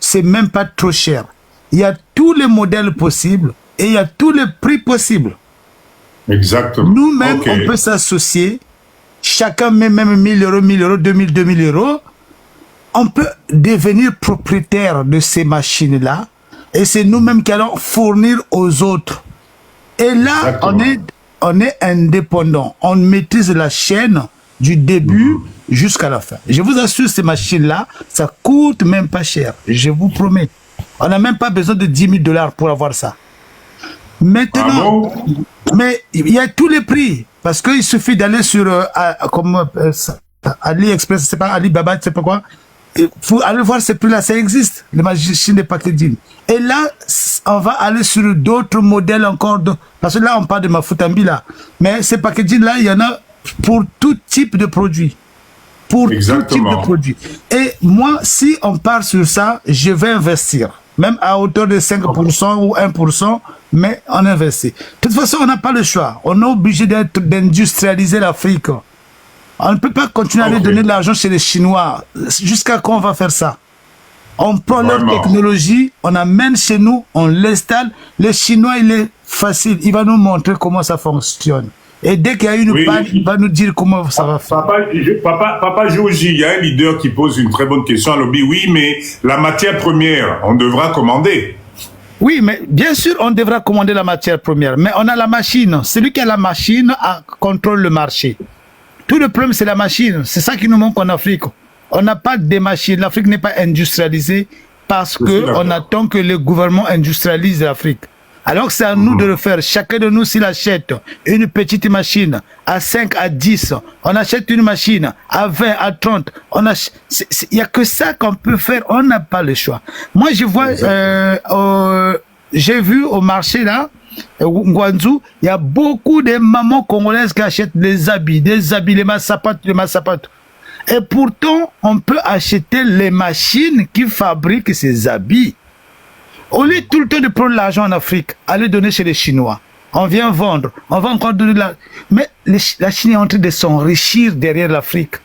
c'est même pas trop cher. Il y a tous les modèles possibles et il y a tous les prix possibles. Exactement. Nous-mêmes, on peut s'associer. Chacun met même 1000 euros, 1000 euros, 2000, 2000 euros. On peut devenir propriétaire de ces machines-là. Et c'est nous-mêmes qui allons fournir aux autres. Et là, on est indépendant. On maîtrise la chaîne du début jusqu'à la fin. Je vous assure, ces machines-là, ça coûte même pas cher. Je vous promets. On n'a même pas besoin de 10 000 $ pour avoir ça. Maintenant, mais il y a tous les prix. Parce qu'il suffit d'aller sur AliExpress, c'est pas Alibaba, c'est pas quoi. Il faut aller voir ces prix-là, ça existe, les machines de packaging. Et là, on va aller sur d'autres modèles encore. Parce que là, on parle de Mafutambi là. Mais ces packaging-là, il y en a pour tout type de produits. Pour tout type de produits. Et moi, si on part sur ça, je vais investir. Même à hauteur de 5% ou 1%, mais on investit. De toute façon, on n'a pas le choix. On est obligé d'industrialiser l'Afrique. On ne peut pas continuer à aller donner de l'argent chez les Chinois. Jusqu'à quand on va faire ça? On prend leur technologie, on amène chez nous, on l'installe. Les Chinois, il est facile. Il va nous montrer comment ça fonctionne. Et dès qu'il y a une panne, il va nous dire comment ça va faire. Papa Joji, il y a un leader qui pose une très bonne question à Lobby. Oui, mais la matière première, on devra commander. Oui, mais bien sûr, on devra commander la matière première. Mais on a la machine. Celui qui a la machine contrôle le marché. Tout le problème, c'est la machine. C'est ça qui nous manque en Afrique. On n'a pas de machines. L'Afrique n'est pas industrialisée parce qu'on attend que le gouvernement industrialise l'Afrique. Alors que c'est à nous de le faire. Chacun de nous, s'il achète une petite machine à 5, à 10, on achète une machine à 20, à 30. Il n'y a que ça qu'on peut faire. On n'a pas le choix. Moi, je vois, j'ai vu au marché là, Ngwanzu, il y a beaucoup de mamans congolaises qui achètent des habits, les massapates, Et pourtant, on peut acheter les machines qui fabriquent ces habits. Au lieu tout le temps de prendre l'argent en Afrique, aller donner chez les Chinois, on vient vendre, on va encore donner de l'argent. Mais la Chine est en train de s'enrichir derrière l'Afrique.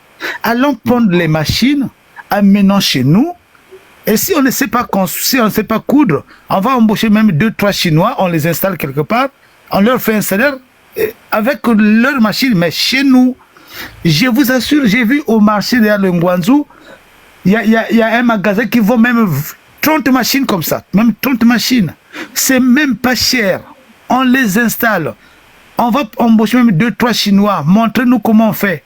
Allons prendre les machines, amenons chez nous. Et si on ne sait pas construire, si on ne sait pas coudre, on va embaucher même 2-3 Chinois, on les installe quelque part, on leur fait un salaire avec leur machine, mais chez nous. Je vous assure, j'ai vu au marché derrière le Ngwanzu, il y a un magasin qui vend même 30 machines comme ça, même 30 machines. C'est même pas cher. On les installe. On va embaucher même 2-3 Chinois. Montrez-nous comment on fait.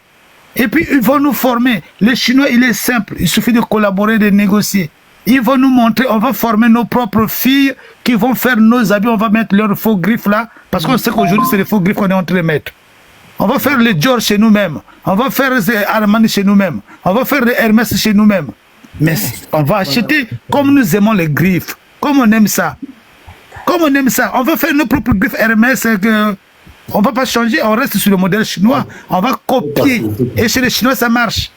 Et puis, ils vont nous former. Les Chinois, il est simple. Il suffit de collaborer, de négocier. Ils vont nous montrer. On va former nos propres filles qui vont faire nos habits. On va mettre leurs faux griffes là. Parce qu'on sait qu'aujourd'hui, c'est les faux griffes qu'on est en train de mettre. On va faire les Dior chez nous-mêmes. On va faire les Armani chez nous-mêmes. On va faire les Hermès chez nous-mêmes. Mais on va acheter comme nous aimons les griffes. Comme on aime ça. Comme on aime ça. On va faire nos propres griffes Hermès. On ne va pas changer. On reste sur le modèle chinois. On va copier. Et chez les Chinois, ça marche.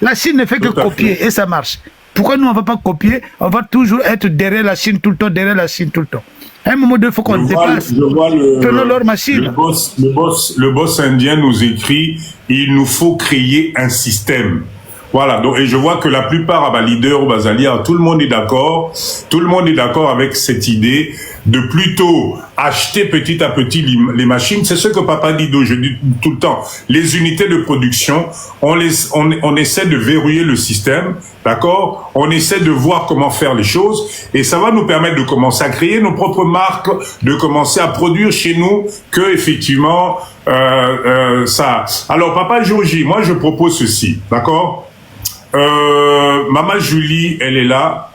La Chine ne fait que copier et ça marche. Pourquoi nous, on ne va pas copier? On va toujours être derrière la Chine tout le temps, derrière la Chine tout le temps. À un moment donné, il faut qu'on dépasse. Prenons leur machine. Le boss indien nous écrit, il nous faut créer un système. Voilà, donc, et je vois que la plupart, leaders au Bazalia, tout le monde est d'accord. Tout le monde est d'accord avec cette idée de plutôt acheter petit à petit les machines. C'est ce que Papa Dido, je dis tout le temps. Les unités de production, on essaie de verrouiller le système, d'accord? On essaie de voir comment faire les choses et ça va nous permettre de commencer à créer nos propres marques, de commencer à produire chez nous que effectivement ça. Alors Papa Joji, moi je propose ceci, d'accord? Maman Julie, elle est là,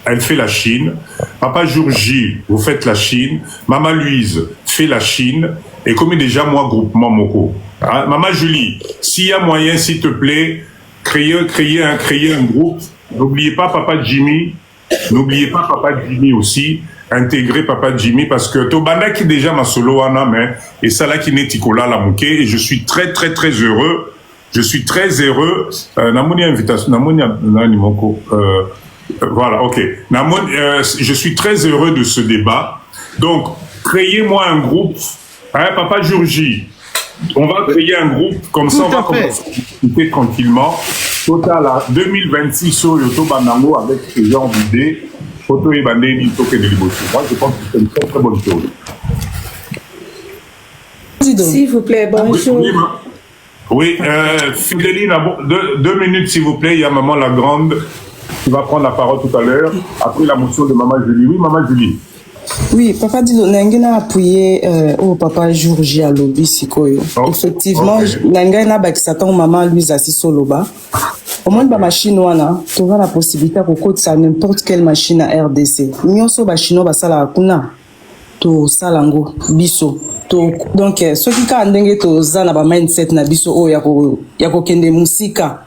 elle fait la Chine. Papa Jourgi, vous faites la Chine. Maman Louise fait la Chine. Et comme déjà moi, groupement Moko. Hein? Maman Julie, s'il y a moyen, s'il te plaît, créer un groupe. N'oubliez pas Papa Jimmy. N'oubliez pas Papa Jimmy aussi. Intégrer Papa Jimmy parce que Tobanda qui déjà ma solo mais et ça là qui n'est Tikola la mouké. Et je suis très très très heureux. Je suis très heureux. Namouni invitation, Namouni Moko. Voilà, ok. Je suis très heureux de ce débat. Donc, créez-moi un groupe. Hein, Papa Jourgi, on va créer un groupe. Comme ça, on va commencer à discuter tranquillement. Total, 2026, Yoto Banango, avec ce genre d'idée, Photo et Bandeni, Toké de Liboso. Moi, je pense que c'est une très très bonne chose. S'il vous plaît, bonjour. Oui, Fidéline, 2 minutes s'il vous plaît. Il y a Maman la Grande qui va prendre la parole tout à l'heure. Après la motion de Maman Julie. Oui, Maman Julie. Oui, papa dit Nangena a appuyé au papa jour J à lobby Sikoyo. Effectivement, Nangena Bakisatan maman Louise Assisoloba. Au moins, la machine, tu auras la possibilité de coder n'importe quelle machine à RDC. Nyonso bachino basala kuna. To salango biso to donc ce qui ka ndenge to zana ba mindset na biso o yako kende musika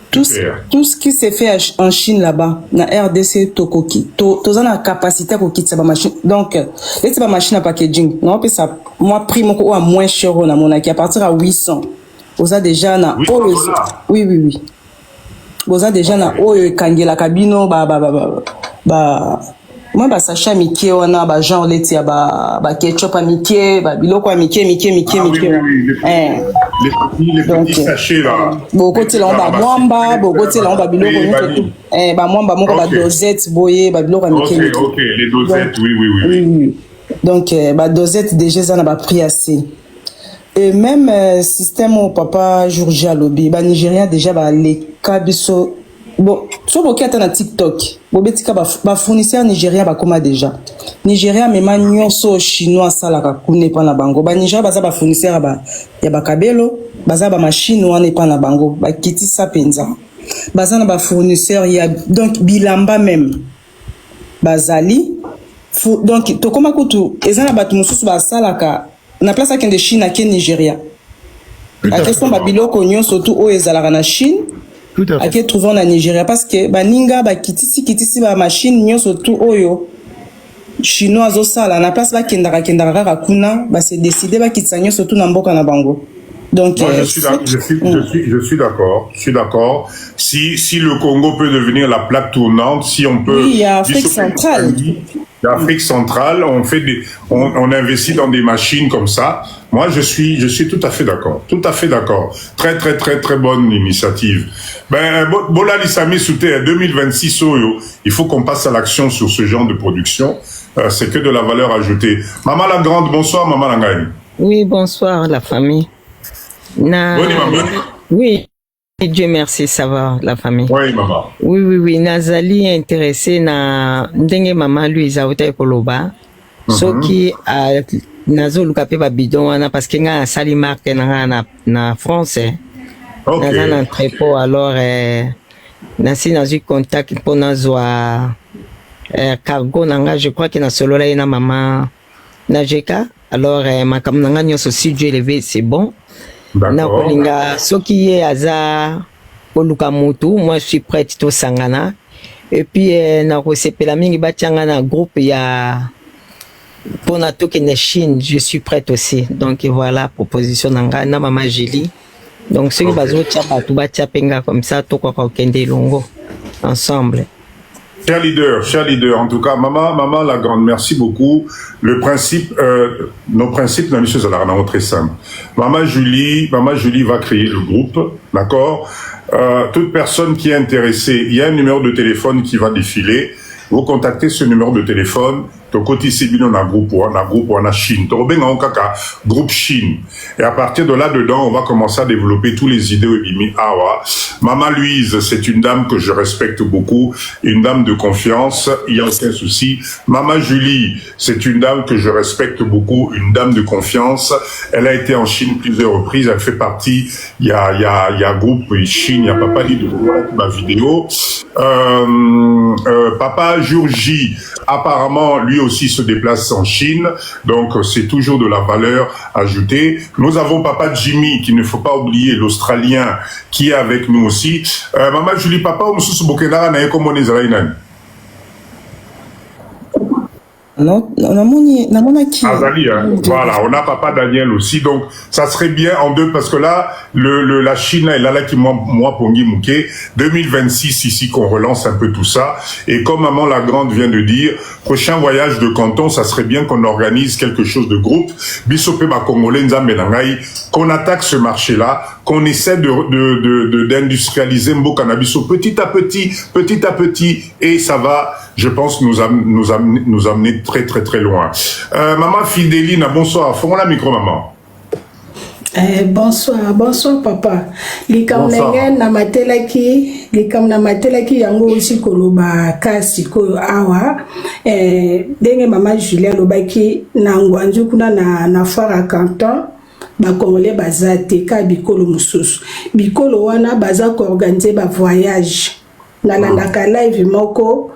tout ce qui se fait en Chine là-bas na RDC tokoki to zana capacité ko kitsa ba machine donc les ba machine à packaging non peut ça moi prix moko à moins cher na mona qui à partir à 800 oza déjà na oui oza déjà na oyo kangela kabino ba moi ba sacha mikie wana ba genre leti ya ba ketchup a mikie ba biloko a mikie les petits sachets là bokoti la ba mwamba bokoti la ba biloko nyonso ba mwamba moko ba dosette boye ba biloko a mikie OK les dosettes oui donc ba dosette déjà ça na ba prix assez et même système au papa Georgia lobby ba Nigeria déjà ba les kabiso. Bon, so boki ata na TikTok, bobetika ba fournisseur Nigeria ba koma déjà. Nigeria mema nyonso chinois salaka kune pa na bango. Ba Nigeria baza ba fournisseur ya ba kabelo, baza ba machine wana pa na bango, ba kitisa penza. Baza na ba fournisseur ya donc bilamba même. Bazali donc to koma kutu ezana batu mususu ba salaka na place akende Chine à Nigeria. La question ba biloko nyonso tout o ezalaka na Chine. À qui trouvons en Nigeria parce que baninga ba kitisi ba machine nyo surtout oyo chinois au sala na place ba kendara kuna ba se décider ba kitsanyo surtout na mboka na bango. Donc moi, je suis d'accord. Si le Congo peut devenir la plaque tournante, si on peut oui, il y a Afrique centrale. L'Afrique centrale, on investit dans des machines comme ça. Moi, je suis tout à fait d'accord. Tout à fait d'accord. Très, très, très, très bonne initiative. Ben, Bola Lissami Souté, 2026, il faut qu'on passe à l'action sur ce genre de production. C'est que de la valeur ajoutée. Maman la Grande, bonsoir, Maman Langaï. Oui, bonsoir, la famille. Maman. Oui. Dieu merci, ça va, la famille. Oui, maman. Oui. Nazali intéressé na ndenge maman Louise Auta Koloba. Soki nazo lukape ba bidon wana parce que nga sali marque na français. Okay. Dans un entrepôt alors nasi nazu contact pour nazwa cargo nanga je crois que na solo la na maman na jeka alors makam nanga nyoso si Dieu élevé c'est bon. Na kolinga soki ye aza oluka mutu moi je suis prête to sangana et puis na kosepela mingi batianga na groupe ya pour na toke na Chine je suis prête aussi donc voilà proposition nanga na maman Julie donc ceux qui bazo tia batu batia penga comme ça to kwa kende longo ensemble. Cher leader, en tout cas, maman la Grande, merci beaucoup. Le principe, nos principes dans les choses sont très simples. Maman Julie va créer le groupe, d'accord? Toute personne qui est intéressée, il y a un numéro de téléphone qui va défiler. Vous contactez ce numéro de téléphone. To côté Sibino na groupe en Chine. To ben kaka groupe Chine. Et à partir de là dedans, on va commencer à développer tous les idées Bimi Awa. Maman Louise, c'est une dame que je respecte beaucoup, une dame de confiance, il y a aucun souci. Maman Julie, c'est une dame que je respecte beaucoup, une dame de confiance. Elle a été en Chine plusieurs reprises, elle fait partie, il y a groupe Chine, il y a Papa dit de voir ma vidéo. Papa Georgie, apparemment, lui aussi se déplace en Chine, donc c'est toujours de la valeur ajoutée. Nous avons Papa Jimmy, qu'il ne faut pas oublier, l'Australien, qui est avec nous aussi. Maman Julie, Papa, on se souvient na comme on est israélien. Non, Azali, hein. Voilà, on a Papa Daniel aussi, donc ça serait bien en deux, parce que là, la Chine, là, elle a là qui moi Pongi Mouké, 2026 ici qu'on relance un peu tout ça, et comme Maman la Grande vient de dire, prochain voyage de canton, ça serait bien qu'on organise quelque chose de groupe, Bisopé Congolais Nzambe Langai, qu'on attaque ce marché-là, qu'on essaie d'industrialiser Mbo Cannabis petit à petit, et ça va, je pense, nous amener très très très loin. Maman Fidéline, bonsoir. Fais-moi la micro, maman. Bonsoir papa. Likam na matelaki yango aussi koloba kasi ko awa denge mama Julia lobaki na ngwanju kuna na fara canton ba congolais bazate ka bikolo mususu bikolo wana baza ko organiser ba voyage na landaka live moko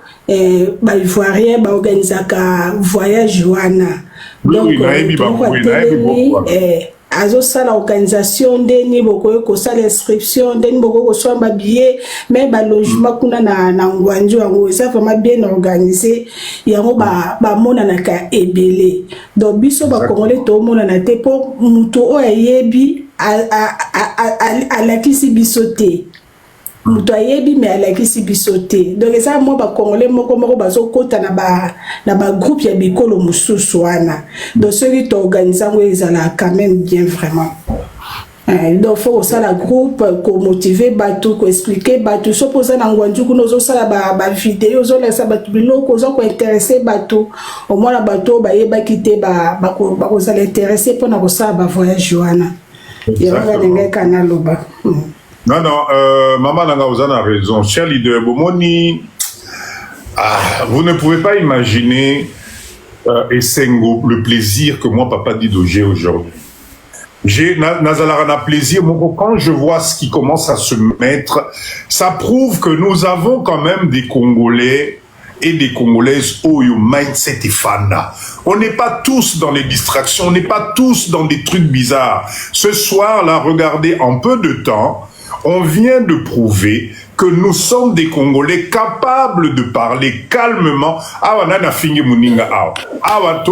ba ivoirien ba organiser ka voyage wana donc azo sala organisation ndeni boko ko sala inscription ndeni boko ko soa billet mais ba logement kuna na ngwanjo yango ça vraiment bien organisé yango ba mona na ka ebele donc biso ba congolais to mona na te po muto o yebi a kisi bisote muto ayebi mais alakisi bisote donc ça moi ba congolais moko bazo kota na ba groupe ya bikolo mususu wana donc ceux qui t'organisent ngo ezala quand même bien vraiment donc faut ça la groupe ko motiver bato ko expliquer bato so posa na ngwanju kuno zo sala ba vidéo zo la sa bato biloko zo ko intéresser bato au moins la bato ba yeba kité ba ko za l'intéresser pour na ko sa ba voyage wana yanga ndenge kana loba. Non, Maman Nanga, vous avez raison. Cher leader, Bomoni, vous ne pouvez pas imaginer Essengo, le plaisir que moi, Papa Dido, j'ai aujourd'hui. J'ai Nazalarana plaisir, quand je vois ce qui commence à se mettre, ça prouve que nous avons quand même des Congolais et des Congolaises au mindset et fana. On n'est pas tous dans les distractions, on n'est pas tous dans des trucs bizarres. Ce soir, là, regardez, en peu de temps, on vient de prouver que nous sommes des Congolais capables de parler calmement.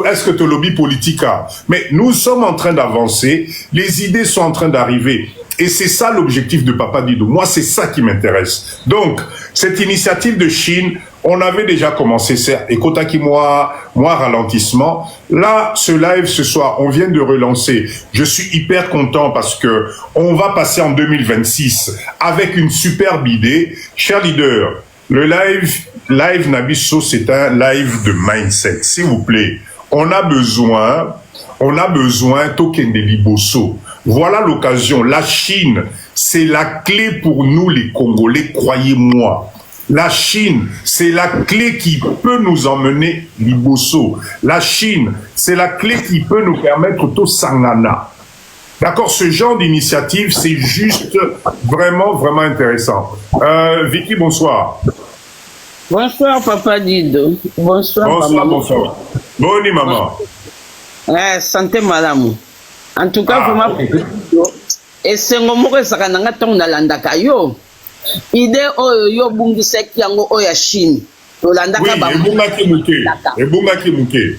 Est-ce que tu lobby politique? Mais nous sommes en train d'avancer, les idées sont en train d'arriver. Et c'est ça l'objectif de Papa Dido. Moi, c'est ça qui m'intéresse. Donc, cette initiative de Chine, on avait déjà commencé ça. Et Kotaki, moi, ralentissement. Là, ce live ce soir, on vient de relancer. Je suis hyper content parce que on va passer en 2026 avec une superbe idée. Cher leader, le live Nabiso, c'est un live de mindset. S'il vous plaît, on a besoin token de Liboso. Voilà l'occasion. La Chine, c'est la clé pour nous les Congolais, croyez-moi. La Chine, c'est la clé qui peut nous emmener Liboso. La Chine, c'est la clé qui peut nous permettre tout Sangana. D'accord, ce genre d'initiative, c'est juste vraiment, vraiment intéressant. Vicky, bonsoir. Bonsoir, Papa Dido. Bonsoir, bonsoir, maman. Bonsoir. Bonne maman. Santé, madame. En tout cas, vraiment, et c'est mon mot que ça n'a pas landaka yo. Idée yo bungi seki yango oya Chine. Tolandaka ba. Ebungaki muke.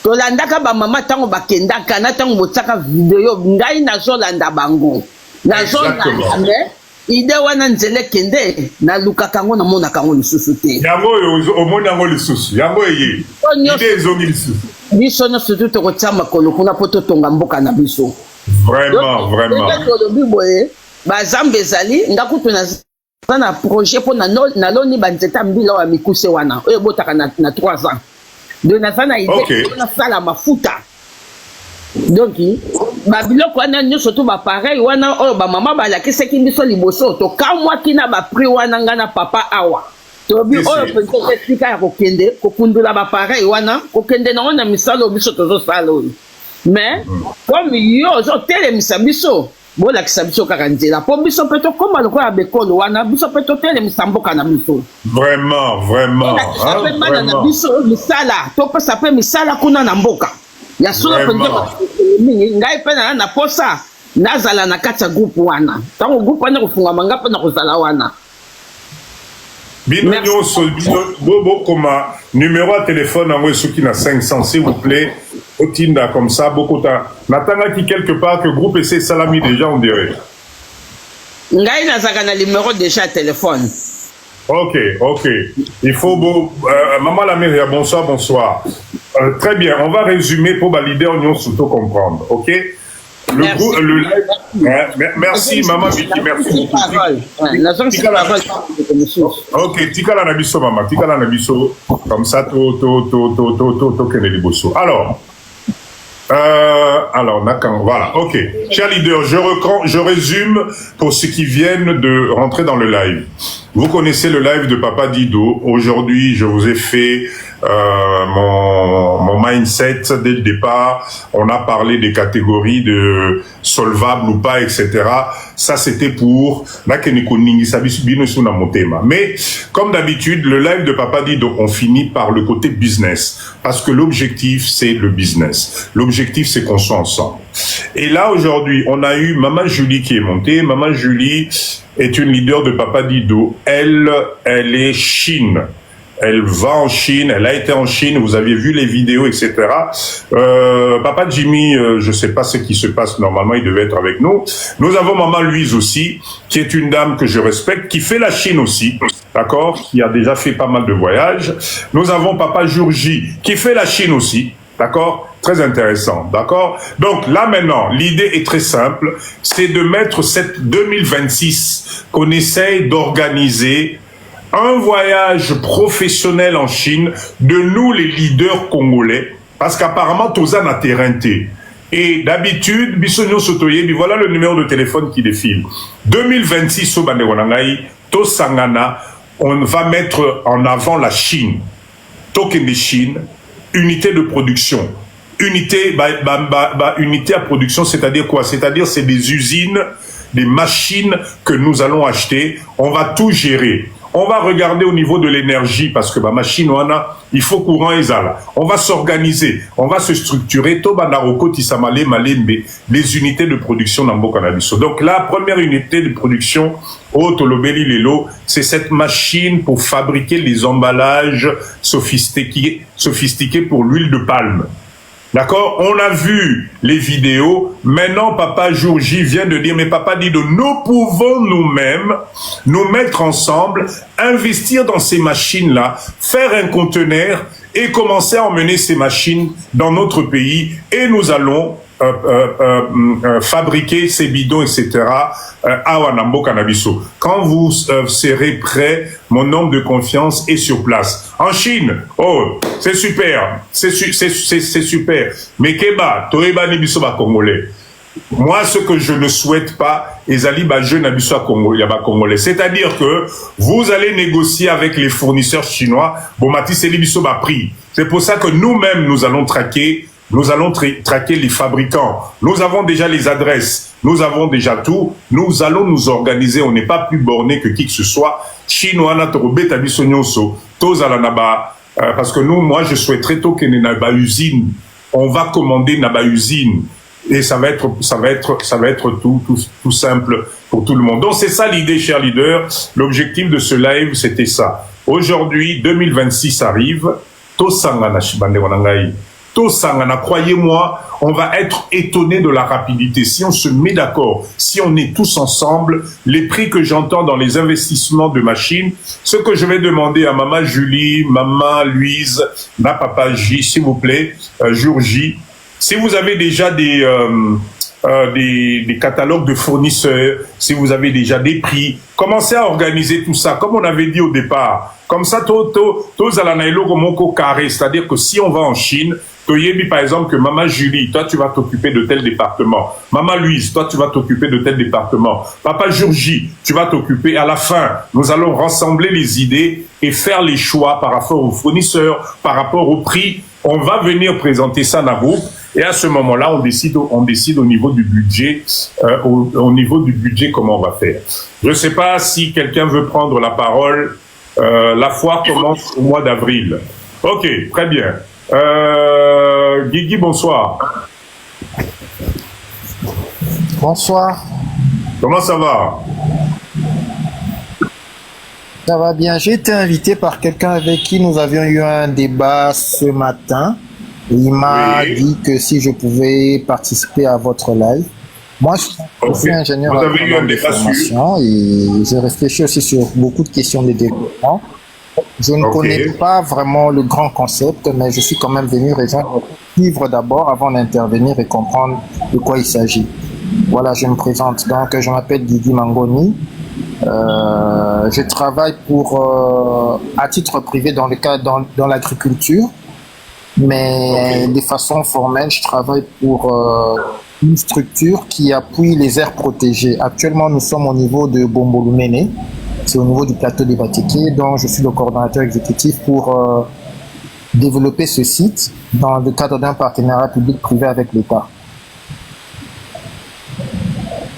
Tolandaka ba mama tango bakendaka na tango botsaka vidéo ngai na zolanda bango. Na zolanda mais idée wana nzele kende na lukaka ngo na mona kango lisusu te. Yango o mona ngo lisusu. Yango eye. Idée ezongi lisusu. Biso no surtout to kotsama kolo kuna poto tonga mboka na biso. Vraiment, vraiment. Ba zambezali ndakutu na projet pour na loni banzeta mbila wa mikuse wana. Oyo botaka na 3 ans. Donc na sana idée na sala mafuta. Donc ba biloko wana nyoso to ba pareil wana oyo ba mama ba la kiseki biso liboso to kamwa kina ba prix wana ngana papa awa. To bi oyo peut expliquer ya kokende kokundula ba pareil wana kokende na wana misalo biso tozo sala oyo. Mais comme yo zo tele misabiso bo la kisabiso kaka nzela po biso peto koma loko ya bekolo wana biso peto tele misamboka na biso. Vraiment, vraiment. Na biso misala to pesa pe misala kuna na mboka. Ya solo penzo ngai pe na posa nazala na kata groupe wana. Tango groupe wana kufunga manga pe na kozala wana. Bino bobo koma numéro à téléphone en qui na 500 s'il vous plaît. Otinda comme ça beaucoup ta natanga qui quelque part que groupe essaie salami déjà on dirait. Ngai nazaka na numéro déjà téléphone. OK. Il faut maman la mère bonsoir. Très bien, on va résumer pour valider on surtout comprendre. OK? le live. Merci, maman Vicky, merci. Ok, Tikala Nabiso, maman, Tikala Nabiso, comme ça, alors, voilà, ok. Chers leaders, je résume pour ceux qui viennent de rentrer dans le live. Vous connaissez le live de Papa Dido. Aujourd'hui, je vous ai fait mon mindset dès le départ. On a parlé des catégories de solvables ou pas, etc. Ça, c'était pour mais comme d'habitude, le live de Papa Dido, on finit par le côté business. Parce que l'objectif, c'est le business. L'objectif, c'est qu'on soit ensemble. Et là, aujourd'hui, on a eu Maman Julie qui est montée. Maman Julie est une leader de Papa Dido. Elle est Chine. Elle va en Chine, elle a été en Chine, vous aviez vu les vidéos, etc. Papa Jimmy, je sais pas ce qui se passe, normalement il devait être avec nous. Nous avons Maman Louise aussi, qui est une dame que je respecte, qui fait la Chine aussi, d'accord, qui a déjà fait pas mal de voyages. Nous avons Papa Jourgi, qui fait la Chine aussi, d'accord, très intéressant, d'accord. Donc là maintenant, l'idée est très simple, c'est de mettre cette 2026 qu'on essaye d'organiser un voyage professionnel en Chine de nous les leaders congolais, parce qu'apparemment Toza n'a terrain. Et d'habitude, Bissonio Sotoye, voilà le numéro de téléphone qui défile. 2026 au Bandewanangaï, Tosangana, on va mettre en avant la Chine. Token de Chine, unité de production. Unité à production, c'est-à-dire quoi? C'est-à-dire c'est des usines, des machines que nous allons acheter. On va tout gérer. On va regarder au niveau de l'énergie parce que machine il faut courant ezala. On va s'organiser, on va se structurer. Les unités de production dans Canabiso. Donc la première unité de production au Tolobeli Lelo, c'est cette machine pour fabriquer les emballages sophistiqués pour l'huile de palme. D'accord? On a vu les vidéos. Maintenant, Papa Jourgi vient de dire, mais Papa dit de nous pouvons nous-mêmes nous mettre ensemble, investir dans ces machines-là, faire un conteneur et commencer à emmener ces machines dans notre pays et nous allons fabriquer ces bidons, etc. à Wanambo Canabiso. Quand vous serez prêts, mon homme de confiance est sur place. En Chine, oh, c'est super, c'est super. Mais Keba, Toeba Nibiso ba Congolais. Moi, ce que je ne souhaite pas, Ezali jeune Abiso Congolais. C'est-à-dire que vous allez négocier avec les fournisseurs chinois, Bomati Selibiso ba prix. C'est pour ça que nous-mêmes, nous allons traquer les fabricants. Nous avons déjà les adresses. Nous avons déjà tout. Nous allons nous organiser. On n'est pas plus borné que qui que ce soit. Chinois, parce que moi, je souhaiterais que Naba usine. On va commander Naba usine. Et ça va être tout simple pour tout le monde. Donc, c'est ça l'idée, chers leaders. L'objectif de ce live, c'était ça. Aujourd'hui, 2026 arrive. Tosangana Shibande Wanangai. Tosangana, croyez-moi, on va être étonné de la rapidité. Si on se met d'accord, si on est tous ensemble, les prix que j'entends dans les investissements de machines, ce que je vais demander à Maman Julie, Maman Louise, ma Papa J, s'il vous plaît, Jour J, si vous avez déjà des catalogues de fournisseurs, si vous avez déjà des prix, commencez à organiser tout ça, comme on avait dit au départ. Comme ça, c'est-à-dire que si on va en Chine, par exemple, que Maman Julie, toi tu vas t'occuper de tel département. Maman Louise, toi tu vas t'occuper de tel département. Papa Jourgi, tu vas t'occuper. À la fin, nous allons rassembler les idées et faire les choix par rapport aux fournisseurs, par rapport au prix. On va venir présenter ça à vous. Et à ce moment-là, on décide au niveau du budget, au niveau du budget comment on va faire. Je ne sais pas si quelqu'un veut prendre la parole. La foire commence au mois d'avril. Ok, très bien. Guigui, bonsoir. Bonsoir. Comment ça va? Ça va bien. J'ai été invité par quelqu'un avec qui nous avions eu un débat ce matin. Il m'a dit que si je pouvais participer à votre live. Moi, je suis ingénieur en formation et je réfléchis aussi sur beaucoup de questions de développement. Je ne connais pas vraiment le grand concept, mais je suis quand même venu rejoindre le livre d'abord avant d'intervenir et comprendre de quoi il s'agit. Voilà, je me présente. Donc, je m'appelle Guigui Mangoni. Je travaille à titre privé dans l'agriculture, mais de façon formelle, je travaille pour une structure qui appuie les aires protégées. Actuellement, nous sommes au niveau de Bombolumene, c'est au niveau du plateau des Batiké, dont je suis le coordonnateur exécutif pour développer ce site dans le cadre d'un partenariat public-privé avec l'État.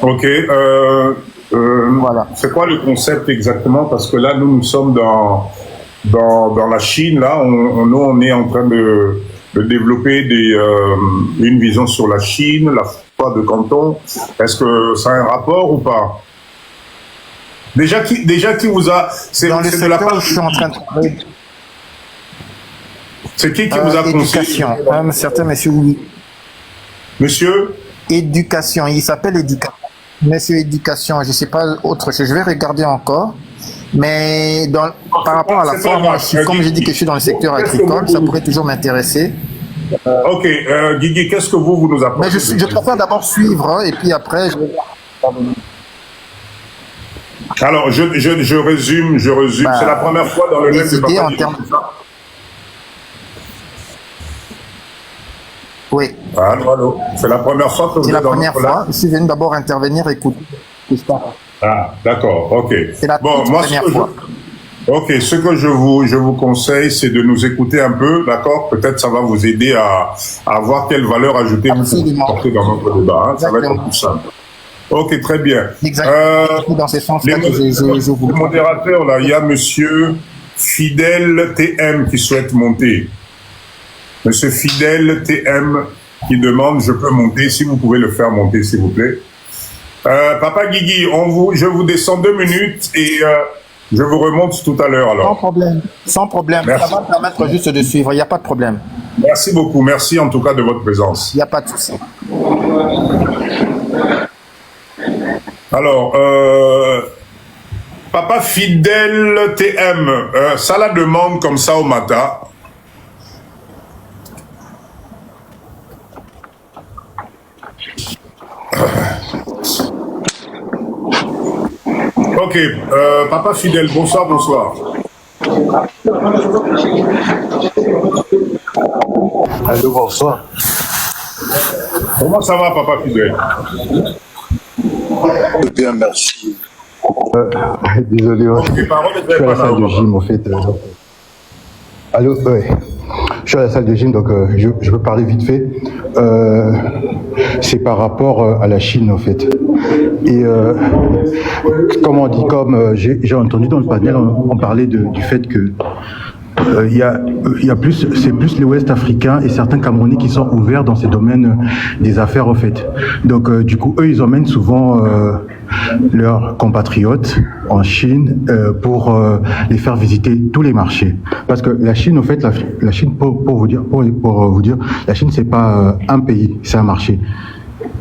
Ok, voilà. C'est quoi le concept exactement? Parce que là, nous sommes dans la Chine, là, on est en train de développer une vision sur la Chine, la foi de Canton. Est-ce que ça a un rapport ou pas? Déjà qui vous a... C'est de la part... Je suis en train de... C'est qui vous a conseillé? Éducation. Un certain monsieur, oui. Monsieur? Éducation. Il s'appelle Éducation. Monsieur Éducation. Je ne sais pas autre chose. Je vais regarder encore. Mais par rapport à la forme, comme j'ai dit que je suis dans le secteur agricole, ça pourrait toujours m'intéresser. Ok, Guigui, qu'est-ce que vous nous apportez? Mais je préfère d'abord suivre et puis après je vais... Alors, je résume. C'est la première fois dans le net de Papa Guigui. Oui. Allô. C'est la première fois que vous êtes dans notre live. C'est la première fois. Je suis venu d'abord intervenir et écouter. Ah, d'accord, ok. C'est la première fois. Ok, ce que je vous conseille, c'est de nous écouter un peu, d'accord? Peut-être ça va vous aider à voir quelle valeur ajoutée vous pouvez porter dans notre débat. Hein. Ça va être plus simple. Ok, très bien. Exactement. Dans ce sens-là que je vous... Le modérateur, là, il y a monsieur Fidèle TM qui souhaite monter. Monsieur Fidèle TM qui demande, je peux monter, si vous pouvez le faire monter, s'il vous plaît. Papa Guigui, je vous descends 2 minutes et je vous remonte tout à l'heure alors. Sans problème. Merci. Ça va me permettre juste de suivre, il n'y a pas de problème. Merci beaucoup, merci en tout cas de votre présence. Il n'y a pas de souci. Alors, Papa Fidèle TM, ça la demande comme ça au matin. Ok, Papa Fidèle, bonsoir. Allô, bonsoir. Comment ça va, Papa Fidèle? Bien, merci. Désolé, je suis à la salle de gym, en fait. Allô, ouais. Je suis à la salle de gym, donc je peux parler vite fait. C'est par rapport à la Chine, en fait. Et comme on dit, j'ai entendu dans le panel, on parlait du fait que c'est plus les Ouest africains et certains Camerounais qui sont ouverts dans ces domaines des affaires, en fait. Donc, du coup, eux, ils emmènent souvent leurs compatriotes en Chine pour les faire visiter tous les marchés. Parce que la Chine, en fait, la Chine, pour vous dire, la Chine, c'est pas un pays, c'est un marché.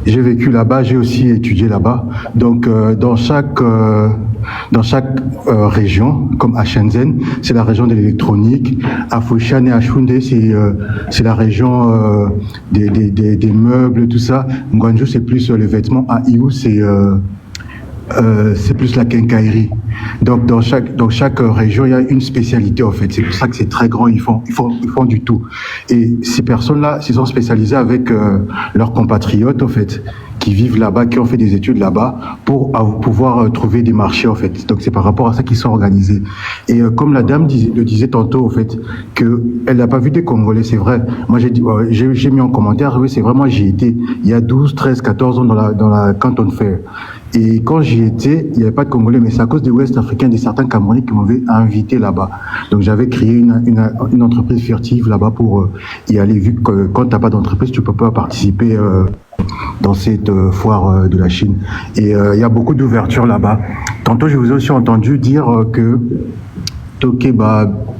J'ai vécu là-bas, j'ai aussi étudié là-bas. Donc, dans chaque région, comme à Shenzhen, c'est la région de l'électronique. À Foshan et à Shunde, c'est la région des meubles, tout ça. Guangzhou, c'est plus les vêtements. À Yiwu, c'est plus la quincaillerie. Donc dans chaque région, il y a une spécialité, en fait. C'est pour ça que c'est très grand. Ils font du tout. Et ces personnes-là, ils sont spécialisés avec leurs compatriotes, en fait, qui vivent là-bas, qui ont fait des études là-bas, pour pouvoir trouver des marchés, en fait. Donc c'est par rapport à ça qu'ils sont organisés. Et comme la dame le disait tantôt, en fait, que elle n'a pas vu des Congolais, c'est vrai. Moi j'ai mis en commentaire, oui, c'est vrai, moi j'y étais il y a 12, 13, 14 ans dans la Canton Fair. Et quand j'y étais, il n'y avait pas de Congolais, mais c'est à cause des Ouest africains, des certains Camerounais qui m'avaient invité là-bas. Donc j'avais créé une entreprise furtive là-bas pour y aller, vu que quand tu n'as pas d'entreprise, tu ne peux pas participer dans cette foire de la Chine. Et il y a beaucoup d'ouverture là-bas. Tantôt, je vous ai aussi entendu dire que Toké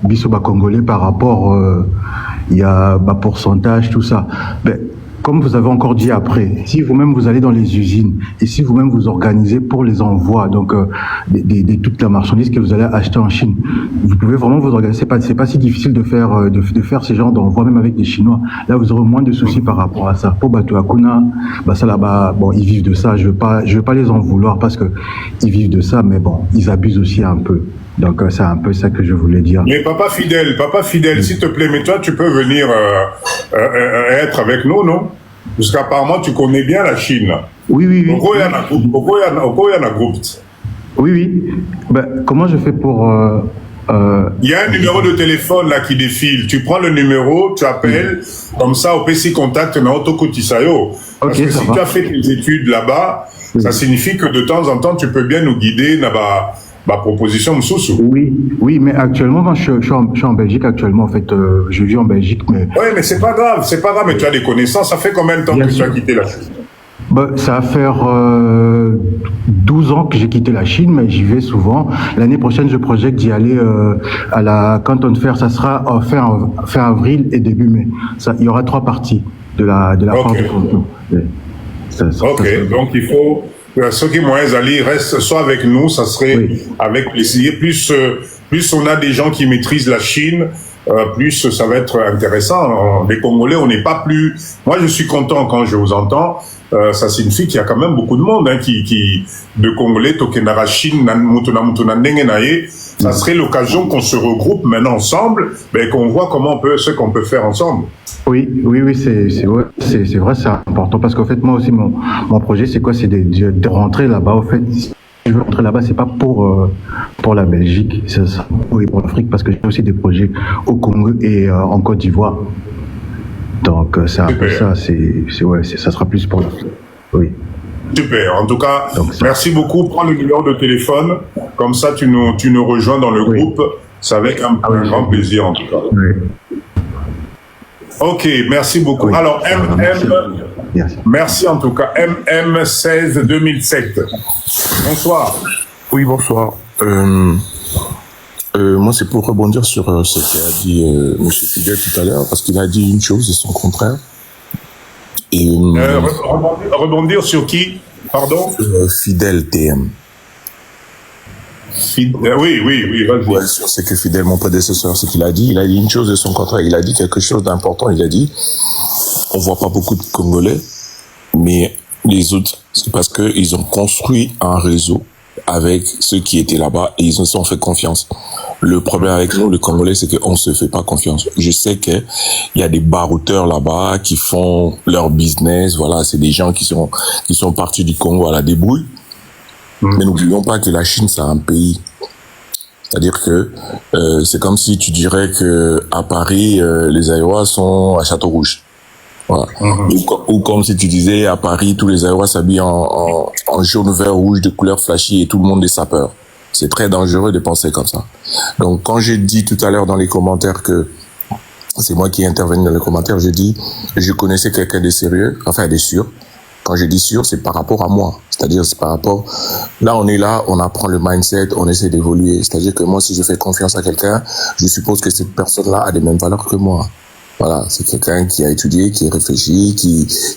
biso Congolais par rapport, il y a pourcentage, tout ça. Ben, comme vous avez encore dit après, si vous-même vous allez dans les usines et si vous-même vous organisez pour les envois, donc toute la marchandise que vous allez acheter en Chine, vous pouvez vraiment vous organiser. C'est pas si difficile de faire ce genre d'envoi même avec des Chinois. Là, vous aurez moins de soucis par rapport à ça. Pour Batu Akuna, ça là-bas, bon, ils vivent de ça. Je veux pas les en vouloir parce que ils vivent de ça, mais bon, ils abusent aussi un peu. Donc c'est un peu ça que je voulais dire. Mais papa fidèle, s'il te plaît, mais toi tu peux venir être avec nous, non? Parce qu'apparemment tu connais bien la Chine. Oui. Pourquoi il y en a groupe? Oui. Ben, comment je fais pour... Il y a un numéro de téléphone là qui défile. Tu prends le numéro, tu appelles, comme ça au PC Contact, na Otokotisayo. Parce que si tu as fait tes études là-bas, ça signifie que de temps en temps tu peux bien nous guider dans ma proposition Moussoussou. Oui, mais actuellement, moi, je suis en Belgique actuellement, en fait, je vis en Belgique, mais... Oui, mais c'est pas grave, mais tu as des connaissances, ça fait combien de temps que tu as quitté la Chine? Ça va faire 12 ans que j'ai quitté la Chine, mais j'y vais souvent. L'année prochaine, je projette d'y aller à la Canton Fair, ça sera fin avril et début mai. Il y aura 3 parties de la part du canton. Donc il faut... Ceux qui moyens d'aller restent soit avec nous, ça serait avec plaisir. Plus on a des gens qui maîtrisent la Chine, plus ça va être intéressant. Les Congolais, on n'est pas plus... Moi, je suis content quand je vous entends. Ça signifie qu'il y a quand même beaucoup de monde de Congolais, Tokenara Chine, Mutuna Ndenge Naye. Ça serait l'occasion qu'on se regroupe maintenant ensemble, mais qu'on voit ce qu'on peut faire ensemble. Oui, c'est vrai, c'est important parce qu'en fait, moi aussi, mon projet, c'est quoi? C'est de rentrer là-bas. En fait, si je veux rentrer là-bas, c'est pas pour la Belgique, c'est pour l'Afrique parce que j'ai aussi des projets au Congo et en Côte d'Ivoire. Donc, c'est un peu ça, ça sera plus pour l'Afrique. Oui. Super. En tout cas, merci beaucoup. Prends le numéro de téléphone. Comme ça, tu nous rejoins dans le groupe. C'est avec un grand plaisir, en tout cas. Oui. Ok, merci beaucoup. Alors, merci en tout cas. MM16 2007. Bonsoir. Oui, bonsoir. Moi, c'est pour rebondir sur ce qu'a dit M. Fidel tout à l'heure, parce qu'il a dit une chose et son contraire. Et rebondir sur qui? Pardon? Fidel TM. Oui, vas-y. Ouais, c'est que Fidel, mon prédécesseur, ce qu'il a dit. Il a dit une chose et son contraire. Il a dit quelque chose d'important. Il a dit, on voit pas beaucoup de Congolais, mais les autres, c'est parce qu'ils ont construit un réseau avec ceux qui étaient là-bas et ils se sont fait confiance. Le problème avec nous, les Congolais, c'est qu'on se fait pas confiance. Je sais qu'il y a des barouteurs là-bas qui font leur business. Voilà, c'est des gens qui sont partis du Congo à la débrouille. Mais n'oublions pas que la Chine, c'est un pays. C'est-à-dire que c'est comme si tu dirais que à Paris, les Aïrois sont à Château-Rouge. Voilà. Ou comme si tu disais à Paris, tous les Aïrois s'habillent en jaune, vert, rouge, de couleur flashy et tout le monde est sapeur. C'est très dangereux de penser comme ça. Donc, quand j'ai dit tout à l'heure dans les commentaires que c'est moi qui ai intervenu dans les commentaires, j'ai dit, je connaissais quelqu'un de sérieux, enfin de sûr. Quand je dis sûr, c'est par rapport à moi. C'est-à-dire, c'est par rapport... Là, on est là, on apprend le mindset, on essaie d'évoluer. C'est-à-dire que moi, si je fais confiance à quelqu'un, je suppose que cette personne-là a les mêmes valeurs que moi. Voilà, c'est quelqu'un qui a étudié, qui réfléchit,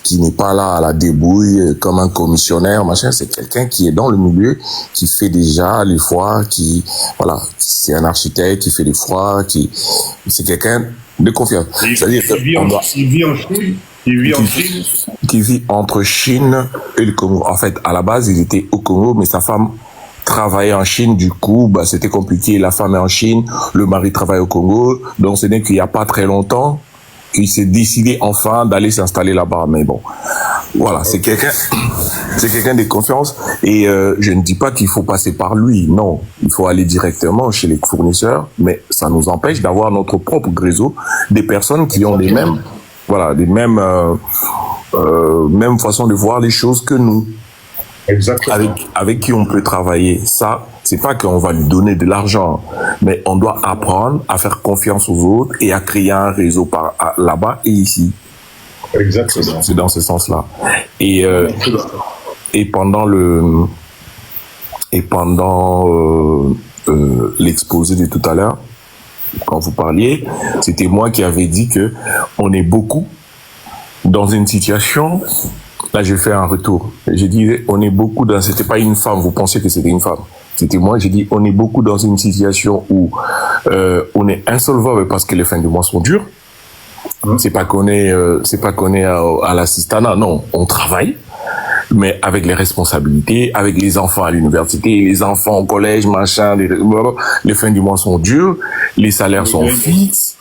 qui n'est pas là à la débrouille comme un commissionnaire, machin. C'est quelqu'un qui est dans le milieu, qui fait déjà les foires, voilà, c'est un architecte, qui fait les foires, c'est quelqu'un de confiance. C'est-à-dire il vit en Chine. Qui vit entre Chine et le Congo. En fait, à la base, il était au Congo, mais sa femme travaillait en Chine. Du coup, c'était compliqué. La femme est en Chine, le mari travaille au Congo. Donc, ce n'est qu'il n'y a pas très longtemps qu'il s'est décidé enfin d'aller s'installer là-bas. Mais bon, voilà, c'est quelqu'un de confiance. Et je ne dis pas qu'il faut passer par lui. Non, il faut aller directement chez les fournisseurs. Mais ça nous empêche d'avoir notre propre réseau, des personnes qui ont les mêmes... Voilà, les mêmes façons de voir les choses que nous. Exactement. Avec qui on peut travailler. Ça, c'est pas qu'on va lui donner de l'argent, mais on doit apprendre à faire confiance aux autres et à créer un réseau là-bas et ici. Exactement. C'est dans ce sens-là. Et pendant l'exposé de tout à l'heure, quand vous parliez, c'était moi qui avais dit que on est beaucoup, dans une situation, là j'ai fait un retour. J'ai dit, on est beaucoup dans, c'était pas une femme, vous pensiez que c'était une femme. C'était moi, j'ai dit, on est beaucoup dans une situation où on est insolvable parce que les fins du mois sont dures. C'est pas qu'on est à l'assistanat, non, on travaille, mais avec les responsabilités, avec les enfants à l'université, les enfants au collège, machin, les fins du mois sont dures, les salaires sont fixes,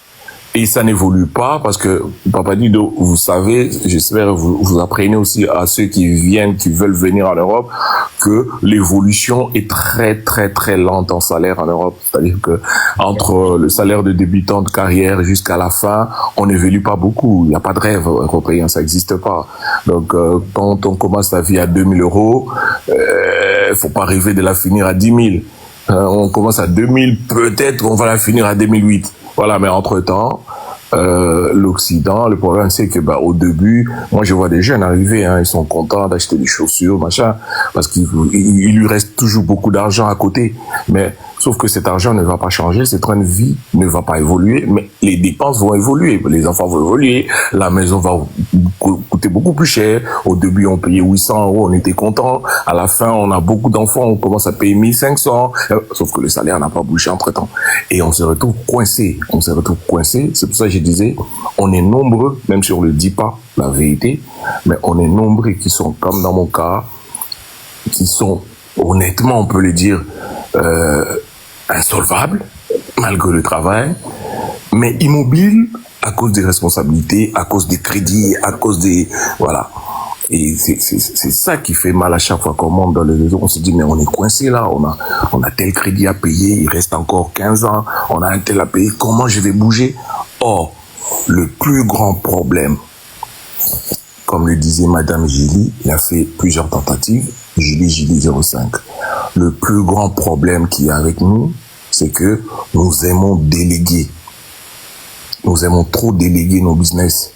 et ça n'évolue pas parce que, Papa Dido, vous savez, j'espère vous apprenez aussi à ceux qui viennent, qui veulent venir en Europe, que l'évolution est très, très, très lente en salaire en Europe. C'est-à-dire que entre le salaire de débutant de carrière jusqu'à la fin, on n'évolue pas beaucoup. Il n'y a pas de rêve européen, ça n'existe pas. Donc, quand on commence sa vie à 2000 €, faut pas rêver de la finir à 10 000. On commence à 2000, peut-être on va la finir à 2008. Voilà, mais entre-temps, l'Occident, le problème c'est que au début, moi je vois des jeunes arriver, ils sont contents d'acheter des chaussures, machin, parce qu'il lui reste toujours beaucoup d'argent à côté. Mais sauf que cet argent ne va pas changer, cette train de vie ne va pas évoluer, mais les dépenses vont évoluer, les enfants vont évoluer, la maison va coûter beaucoup plus cher. Au début, on payait 800 €, on était content. À la fin, on a beaucoup d'enfants, on commence à payer 1500, sauf que le salaire n'a pas bougé entre-temps. Et on se retrouve coincé. C'est pour ça que je disais, on est nombreux, même si on ne le dit pas, la vérité, mais on est nombreux qui sont, comme dans mon cas, qui sont, honnêtement, on peut le dire, insolvables, malgré le travail, mais immobiles à cause des responsabilités, à cause des crédits, à cause des... Voilà. Et c'est ça qui fait mal à chaque fois qu'on monte dans les réseaux. On se dit, mais on est coincé là, on a tel crédit à payer, il reste encore 15 ans, on a un tel à payer, comment je vais bouger? Or, le plus grand problème, comme le disait Madame Julie, il a fait plusieurs tentatives, Julie 05. Le plus grand problème qu'il y a avec nous, c'est que nous aimons déléguer. Nous aimons trop déléguer nos business.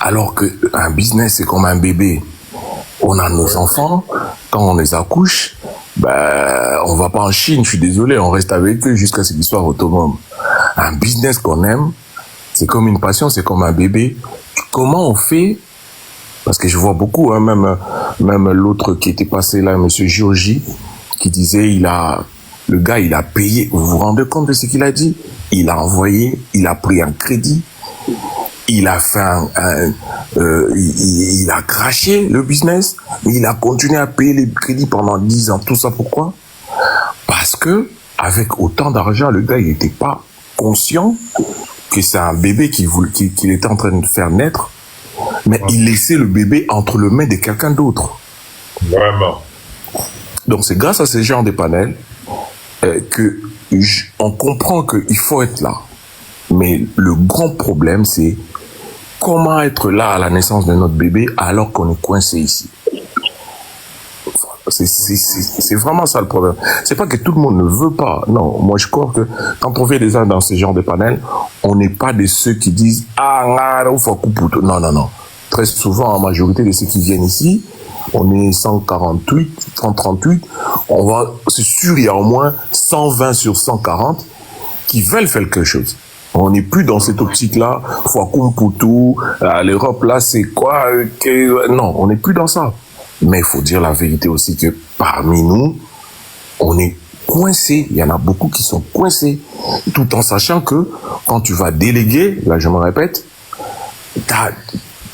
Alors qu'un business, c'est comme un bébé. On a nos enfants, quand on les accouche, on va pas en Chine, je suis désolé, on reste avec eux jusqu'à ce qu'ils soient autonomes. Un business qu'on aime, c'est comme une passion, c'est comme un bébé. Comment on fait? Parce que je vois beaucoup, même l'autre qui était passé là, Monsieur Giorgi, qui disait, le gars, il a payé. Vous vous rendez compte de ce qu'il a dit? Il a envoyé, il a pris un crédit, il a fait il a craché le business, mais il a continué à payer les crédits pendant 10 ans. Tout ça pourquoi? Parce que, avec autant d'argent, le gars, il n'était pas conscient que c'est un bébé qu'il était en train de faire naître, mais il laissait le bébé entre les mains de quelqu'un d'autre. Vraiment. Donc c'est grâce à ces genres de panels que on comprend qu'il faut être là. Mais le grand problème, c'est comment être là à la naissance de notre bébé alors qu'on est coincé ici. C'est vraiment ça le problème. C'est pas que tout le monde ne veut pas. Non, moi je crois que quand on vient déjà dans ce genre de panel, on n'est pas de ceux qui disent « Ah, non, non, non ». Très souvent, en majorité de ceux qui viennent ici, on est 148, 138, c'est sûr, il y a au moins 120 sur 140 qui veulent faire quelque chose. On n'est plus dans cette optique-là, Fouakoum Poutou, l'Europe, là, c'est quoi non, on n'est plus dans ça. Mais il faut dire la vérité aussi que parmi nous, on est coincés. Il y en a beaucoup qui sont coincés. Tout en sachant que quand tu vas déléguer, là je me répète, tu as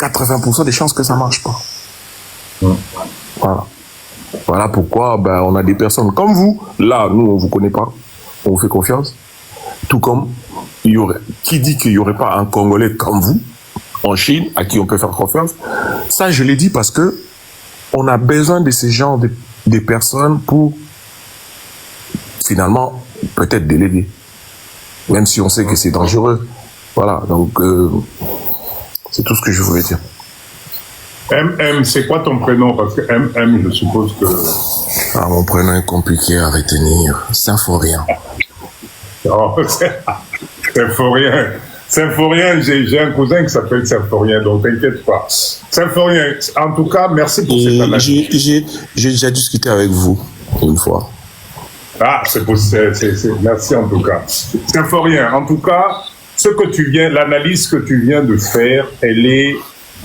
80% des chances que ça ne marche pas. Voilà. Voilà pourquoi on a des personnes comme vous. Là, nous, on ne vous connaît pas. On vous fait confiance. Tout comme qui dit qu'il n'y aurait pas un Congolais comme vous en Chine à qui on peut faire confiance. Ça, je l'ai dit parce que on a besoin de ces genres de personnes pour finalement peut-être déléguer. Même si on sait que c'est dangereux. Voilà, donc c'est tout ce que je voulais dire. MM, c'est quoi ton prénom? Parce que MM, je suppose que... Ah, mon prénom est compliqué à retenir. Symphorien. Oh, Symphorien. Symphorien, j'ai un cousin qui s'appelle Symphorien, donc t'inquiète pas. Symphorien, en tout cas, merci pour cette analyse. J'ai déjà discuté avec vous une fois. Ah, c'est possible, merci en tout cas. Symphorien, en tout cas, l'analyse que tu viens de faire, elle est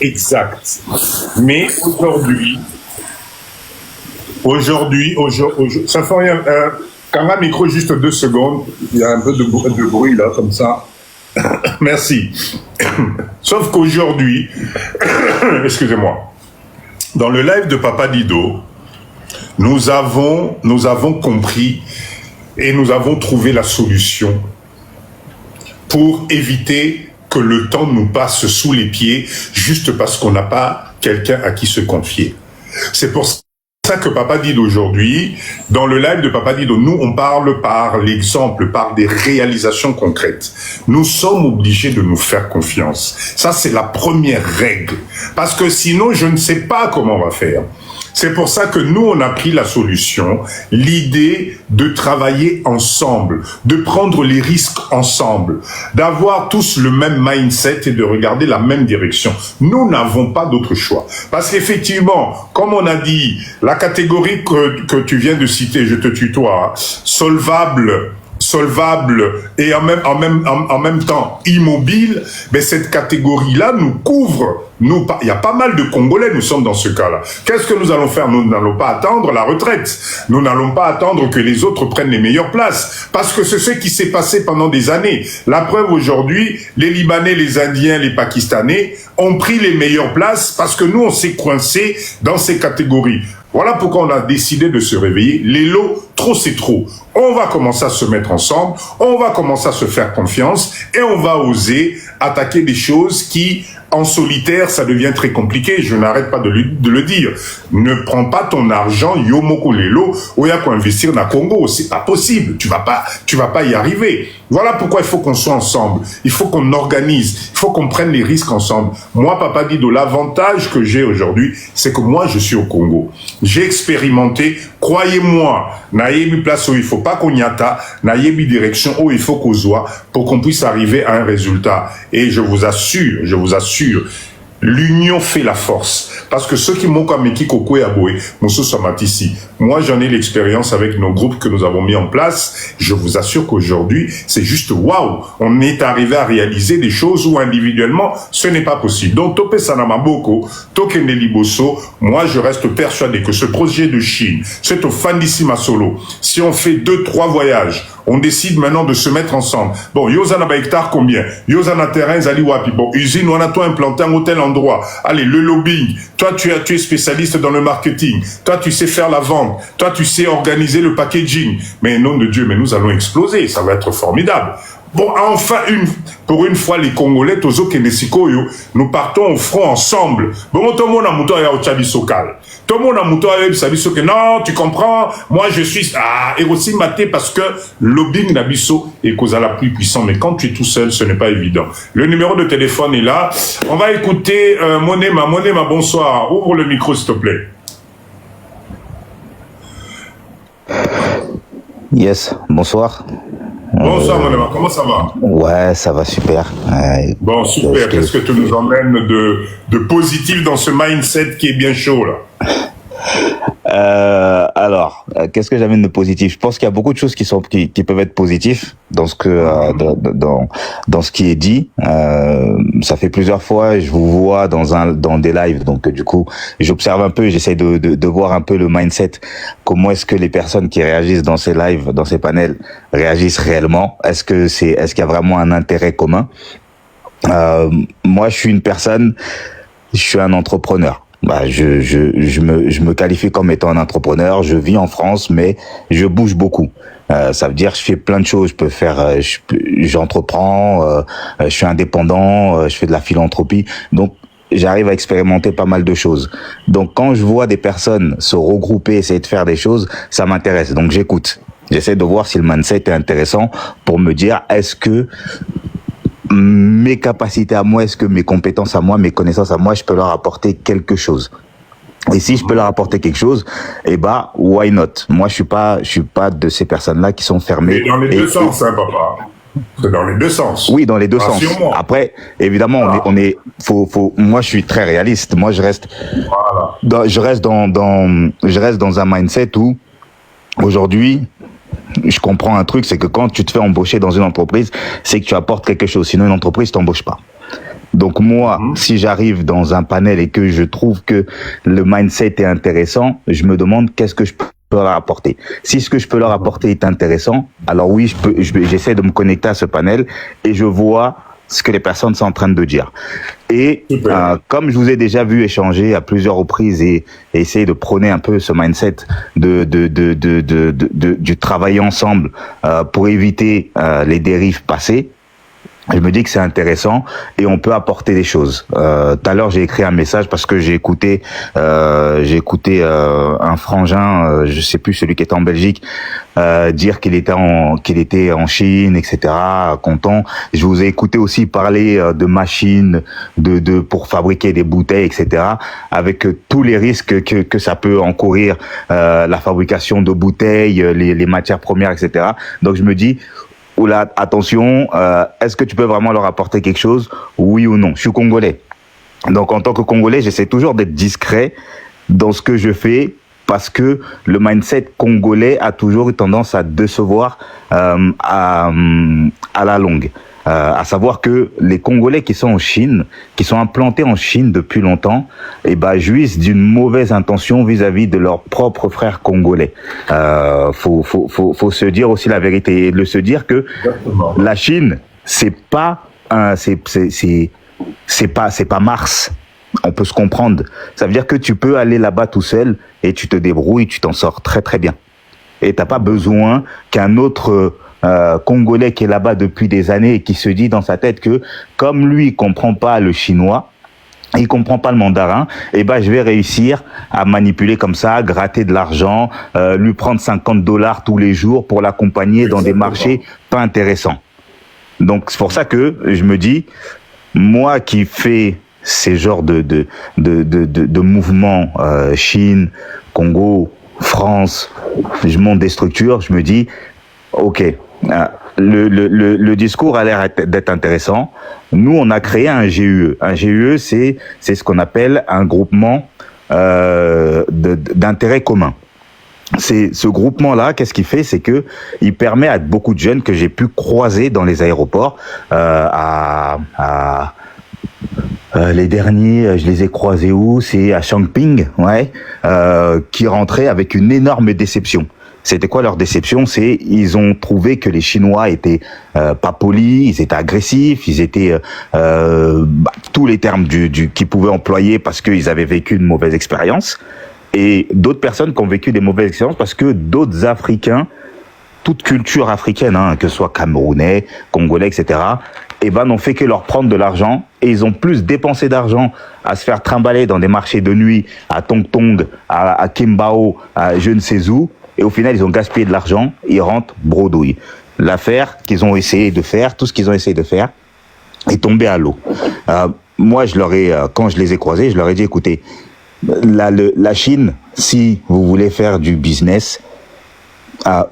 exact. Mais aujourd'hui, ça fait rien. Quand même, micro, juste 2 secondes. Il y a un peu de bruit là, comme ça. Merci. Sauf qu'aujourd'hui, excusez-moi, dans le live de Papa Dido, nous avons compris et nous avons trouvé la solution pour éviter que le temps nous passe sous les pieds juste parce qu'on n'a pas quelqu'un à qui se confier. C'est pour ça que Papa Dido aujourd'hui, dans le live de Papa Dido, nous on parle par l'exemple, par des réalisations concrètes. Nous sommes obligés de nous faire confiance. Ça c'est la première règle. Parce que sinon je ne sais pas comment on va faire. C'est pour ça que nous, on a pris la solution, l'idée de travailler ensemble, de prendre les risques ensemble, d'avoir tous le même mindset et de regarder la même direction. Nous n'avons pas d'autre choix. Parce qu'effectivement, comme on a dit, la catégorie que tu viens de citer, je te tutoie, solvable et en même temps immobile, mais cette catégorie-là nous couvre. Il y a pas mal de Congolais, nous sommes dans ce cas-là. Qu'est-ce que nous allons faire? Nous n'allons pas attendre la retraite. Nous n'allons pas attendre que les autres prennent les meilleures places. Parce que c'est ce qui s'est passé pendant des années. La preuve aujourd'hui, les Libanais, les Indiens, les Pakistanais ont pris les meilleures places parce que nous, on s'est coincés dans ces catégories. Voilà pourquoi on a décidé de se réveiller. Les lots, trop c'est trop. On va commencer à se mettre ensemble, on va commencer à se faire confiance et on va oser attaquer des choses qui, en solitaire, ça devient très compliqué. Je n'arrête pas de le dire. Ne prends pas ton argent, yomoko lelo, ou y'a qu'à investir dans Congo. C'est pas possible. Tu vas pas y arriver. Voilà pourquoi il faut qu'on soit ensemble. Il faut qu'on organise. Il faut qu'on prenne les risques ensemble. Moi, Papa Dido, l'avantage que j'ai aujourd'hui, c'est que moi, je suis au Congo. J'ai expérimenté. Croyez-moi, naïbi place où il faut pas qu'on y atta, naïbi direction où il faut qu'on soit pour qu'on puisse arriver à un résultat. Et je vous assure, l'union fait la force. Parce que ceux qui m'ont comme qui Koko et Aboé, Moussou Samatisi, moi j'en ai l'expérience avec nos groupes que nous avons mis en place. Je vous assure qu'aujourd'hui, c'est juste waouh. On est arrivé à réaliser des choses où individuellement, ce n'est pas possible. Donc, Topé Sanamaboko, Tokende Liboso, moi je reste persuadé que ce projet de Chine, c'est au Fandissima Solo. Si on fait 2-3 voyages, on décide maintenant de se mettre ensemble. Bon, Yozana ba hectare combien? Yozana terrain Zali Wapi. Bon, usine, on a toi implanté un tel endroit. Allez, le lobbying. Toi, tu es spécialiste dans le marketing. Toi, tu sais faire la vente. Toi, tu sais organiser le packaging. Mais nom de Dieu, mais nous allons exploser. Ça va être formidable. Bon, enfin, pour une fois, les Congolais, Tozo Kenesikoyo, nous partons au front ensemble. Bon, tout le monde a mouton à Ochabi Sokal. Tout le monde a mouton à Ochabi Sokal. Non, tu comprends? Moi, je suis, et aussi maté parce que lobbying d'Abisso est cause à la plus puissant. Mais quand tu es tout seul, ce n'est pas évident. Le numéro de téléphone est là. On va écouter, Monema, bonsoir. Ouvre le micro, s'il te plaît. Yes, bonsoir. Bonsoir, mon ami, comment ça va? Ouais, ça va super. Bon, super. Qu'est-ce que tu nous emmènes de positif dans ce mindset qui est bien chaud, là? Alors, qu'est-ce que j'amène de positif? Je pense qu'il y a beaucoup de choses qui peuvent être positifs dans ce que dans ce qui est dit. Ça fait plusieurs fois, je vous vois dans des lives, donc du coup, j'observe un peu, j'essaie de voir un peu le mindset. Comment est-ce que les personnes qui réagissent dans ces lives, dans ces panels, réagissent réellement? Est-ce qu'il y a vraiment un intérêt commun? Moi, je suis un entrepreneur. Je me qualifie comme étant un entrepreneur. Je vis en France, mais je bouge beaucoup. Ça veut dire je fais plein de choses. J'entreprends, je suis indépendant, je fais de la philanthropie. Donc j'arrive à expérimenter pas mal de choses. Donc quand je vois des personnes se regrouper, essayer de faire des choses, ça m'intéresse. Donc j'écoute. J'essaie de voir si le mindset est intéressant pour me dire est-ce que mes capacités à moi, est-ce que mes compétences à moi, mes connaissances à moi, je peux leur apporter quelque chose. Et si je peux leur apporter quelque chose, why not? Moi, je suis pas de ces personnes-là qui sont fermées. Mais dans les deux sens, hein, papa. C'est dans les deux sens. Oui, dans les deux sens. Après, évidemment, moi, je suis très réaliste. Moi, je reste dans un mindset où, aujourd'hui, je comprends un truc, c'est que quand tu te fais embaucher dans une entreprise, c'est que tu apportes quelque chose. Sinon, une entreprise t'embauche pas. Donc moi, si j'arrive dans un panel et que je trouve que le mindset est intéressant, je me demande qu'est-ce que je peux leur apporter. Si ce que je peux leur apporter est intéressant, alors oui, j'essaie de me connecter à ce panel et je vois ce que les personnes sont en train de dire. Et comme je vous ai déjà vu échanger à plusieurs reprises et essayer de prôner un peu ce mindset du travail ensemble pour éviter les dérives passées, je me dis que c'est intéressant et on peut apporter des choses. Tout à l'heure, j'ai écrit un message parce que j'ai écouté un frangin, je sais plus, celui qui était en Belgique, dire qu'il était en Chine, etc., content. Je vous ai écouté aussi parler de machines pour fabriquer des bouteilles, etc., avec tous les risques que ça peut encourir, la fabrication de bouteilles, les matières premières, etc. Donc je me dis, oula, attention, est-ce que tu peux vraiment leur apporter quelque chose, oui ou non? Je suis congolais. Donc, en tant que Congolais, j'essaie toujours d'être discret dans ce que je fais parce que le mindset congolais a toujours eu tendance à décevoir à la longue. À savoir que les Congolais qui sont en Chine, qui sont implantés en Chine depuis longtemps, jouissent d'une mauvaise intention vis-à-vis de leurs propres frères congolais. Faut se dire aussi la vérité et se dire que la Chine, c'est pas Mars. On peut se comprendre. Ça veut dire que tu peux aller là-bas tout seul et tu te débrouilles, tu t'en sors très très bien. Et t'as pas besoin qu'un autre Congolais qui est là-bas depuis des années et qui se dit dans sa tête que comme lui il comprend pas le chinois, il comprend pas le mandarin, je vais réussir à manipuler comme ça, gratter de l'argent, lui prendre $50 tous les jours pour l'accompagner dans des marchés pas intéressants. Donc c'est pour ça que je me dis, moi qui fais ces genres de mouvements, Chine, Congo, France, je monte des structures, je me dis, ok, le discours a l'air d'être intéressant. Nous, on a créé un GUE. Un GUE, c'est ce qu'on appelle un groupement d'intérêt commun. C'est ce groupement-là, qu'est-ce qu'il fait? C'est que il permet à beaucoup de jeunes que j'ai pu croiser dans les aéroports, les derniers, je les ai croisés où? C'est à Chongping, qui rentraient avec une énorme déception. C'était quoi leur déception? C'est ils ont trouvé que les Chinois étaient pas polis, ils étaient agressifs, ils étaient tous les termes qu'ils pouvaient employer parce qu'ils avaient vécu une mauvaise expérience. Et d'autres personnes qui ont vécu des mauvaises expériences parce que d'autres Africains, toute culture africaine, que ce soit camerounais, congolais, etc., n'ont fait que leur prendre de l'argent et ils ont plus dépensé d'argent à se faire trimballer dans des marchés de nuit, à Tong, à Kimbao, à je ne sais où. Et au final, ils ont gaspillé de l'argent, ils rentrent bredouille. L'affaire qu'ils ont essayé de faire, tout ce qu'ils ont essayé de faire, est tombé à l'eau. Moi, quand je les ai croisés, je leur ai dit, écoutez, la Chine, si vous voulez faire du business,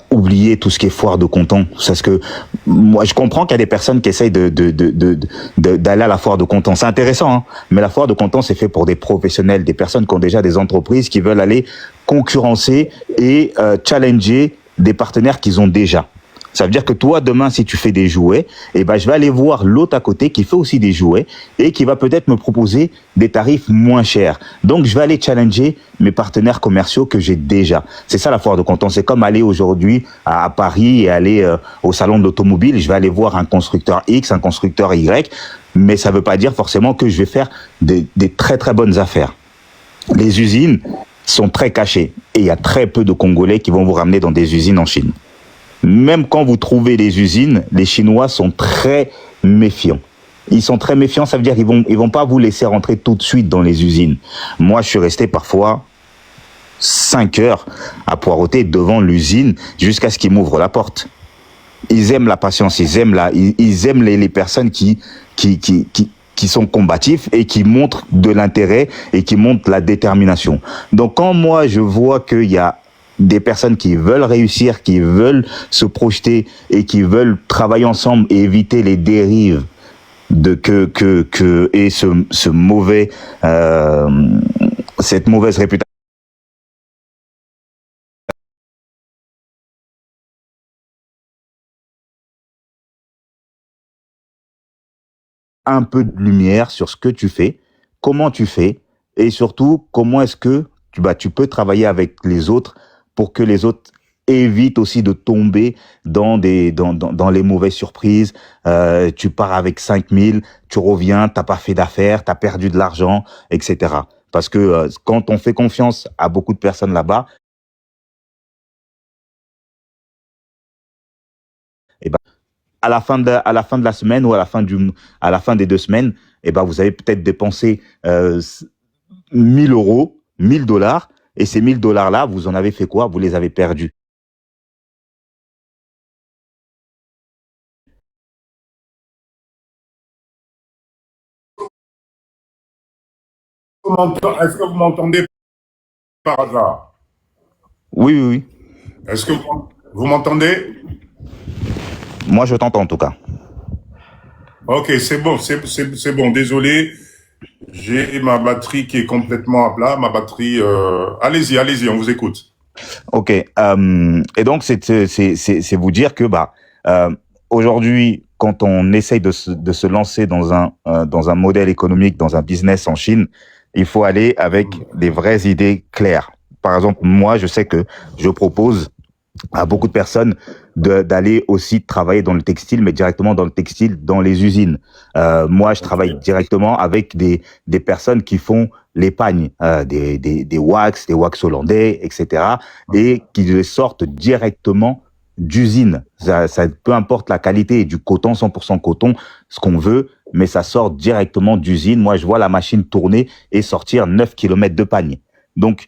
oublier tout ce qui est foire de Canton. Parce que moi, je comprends qu'il y a des personnes qui essayent d'aller à la foire de Canton. C'est intéressant, mais la foire de Canton, c'est fait pour des professionnels, des personnes qui ont déjà des entreprises qui veulent aller concurrencer et challenger des partenaires qu'ils ont déjà. Ça veut dire que toi, demain, si tu fais des jouets, je vais aller voir l'autre à côté qui fait aussi des jouets et qui va peut-être me proposer des tarifs moins chers. Donc, je vais aller challenger mes partenaires commerciaux que j'ai déjà. C'est ça la foire de Canton. C'est comme aller aujourd'hui à Paris et aller au salon de l'automobile. Je vais aller voir un constructeur X, un constructeur Y, mais ça ne veut pas dire forcément que je vais faire des très très bonnes affaires. Les usines sont très cachées et il y a très peu de Congolais qui vont vous ramener dans des usines en Chine. Même quand vous trouvez les usines, les Chinois sont très méfiants. Ils sont très méfiants, ça veut dire qu'ils vont pas vous laisser rentrer tout de suite dans les usines. Moi, je suis resté parfois 5 heures à poireauter devant l'usine jusqu'à ce qu'ils m'ouvrent la porte. Ils aiment la patience, ils aiment les personnes qui sont combatifs et qui montrent de l'intérêt et qui montrent la détermination. Donc quand moi je vois qu'il y a des personnes qui veulent réussir, qui veulent se projeter et qui veulent travailler ensemble et éviter les dérives et ce mauvais cette mauvaise réputation un peu de lumière sur ce que tu fais, comment tu fais, et surtout, comment est-ce que tu peux travailler avec les autres pour que les autres évitent aussi de tomber dans les mauvaises surprises. Tu pars avec 5000, tu reviens, t'as pas fait d'affaires, t'as perdu de l'argent, etc. Parce que quand on fait confiance à beaucoup de personnes là-bas, et ben, à la fin de la semaine ou à la fin des 2 semaines, et ben, vous avez peut-être dépensé 1000 euros, 1000 $, et ces 1000 $ là, vous en avez fait quoi? Vous les avez perdus. Est-ce que vous m'entendez par hasard? Oui, oui, oui. Est-ce que vous m'entendez? Moi, je t'entends en tout cas. Ok, c'est bon, c'est bon. Désolé, j'ai ma batterie qui est complètement à plat. Ma batterie. Allez-y, on vous écoute. Ok. Et donc, c'est vous dire que aujourd'hui, quand on essaye de se lancer dans un modèle économique, dans un business en Chine, il faut aller avec des vraies idées claires. Par exemple, moi, je sais que je propose à beaucoup de personnes d'aller aussi travailler dans le textile, mais directement dans le textile, dans les usines. Moi, je travaille directement avec des personnes qui font les pagnes, des wax hollandais, etc., et qui les sortent directement d'usine. Ça, peu importe la qualité, du coton, 100% coton, ce qu'on veut, mais ça sort directement d'usine. Moi, je vois la machine tourner et sortir 9 kilomètres de pagne. Donc,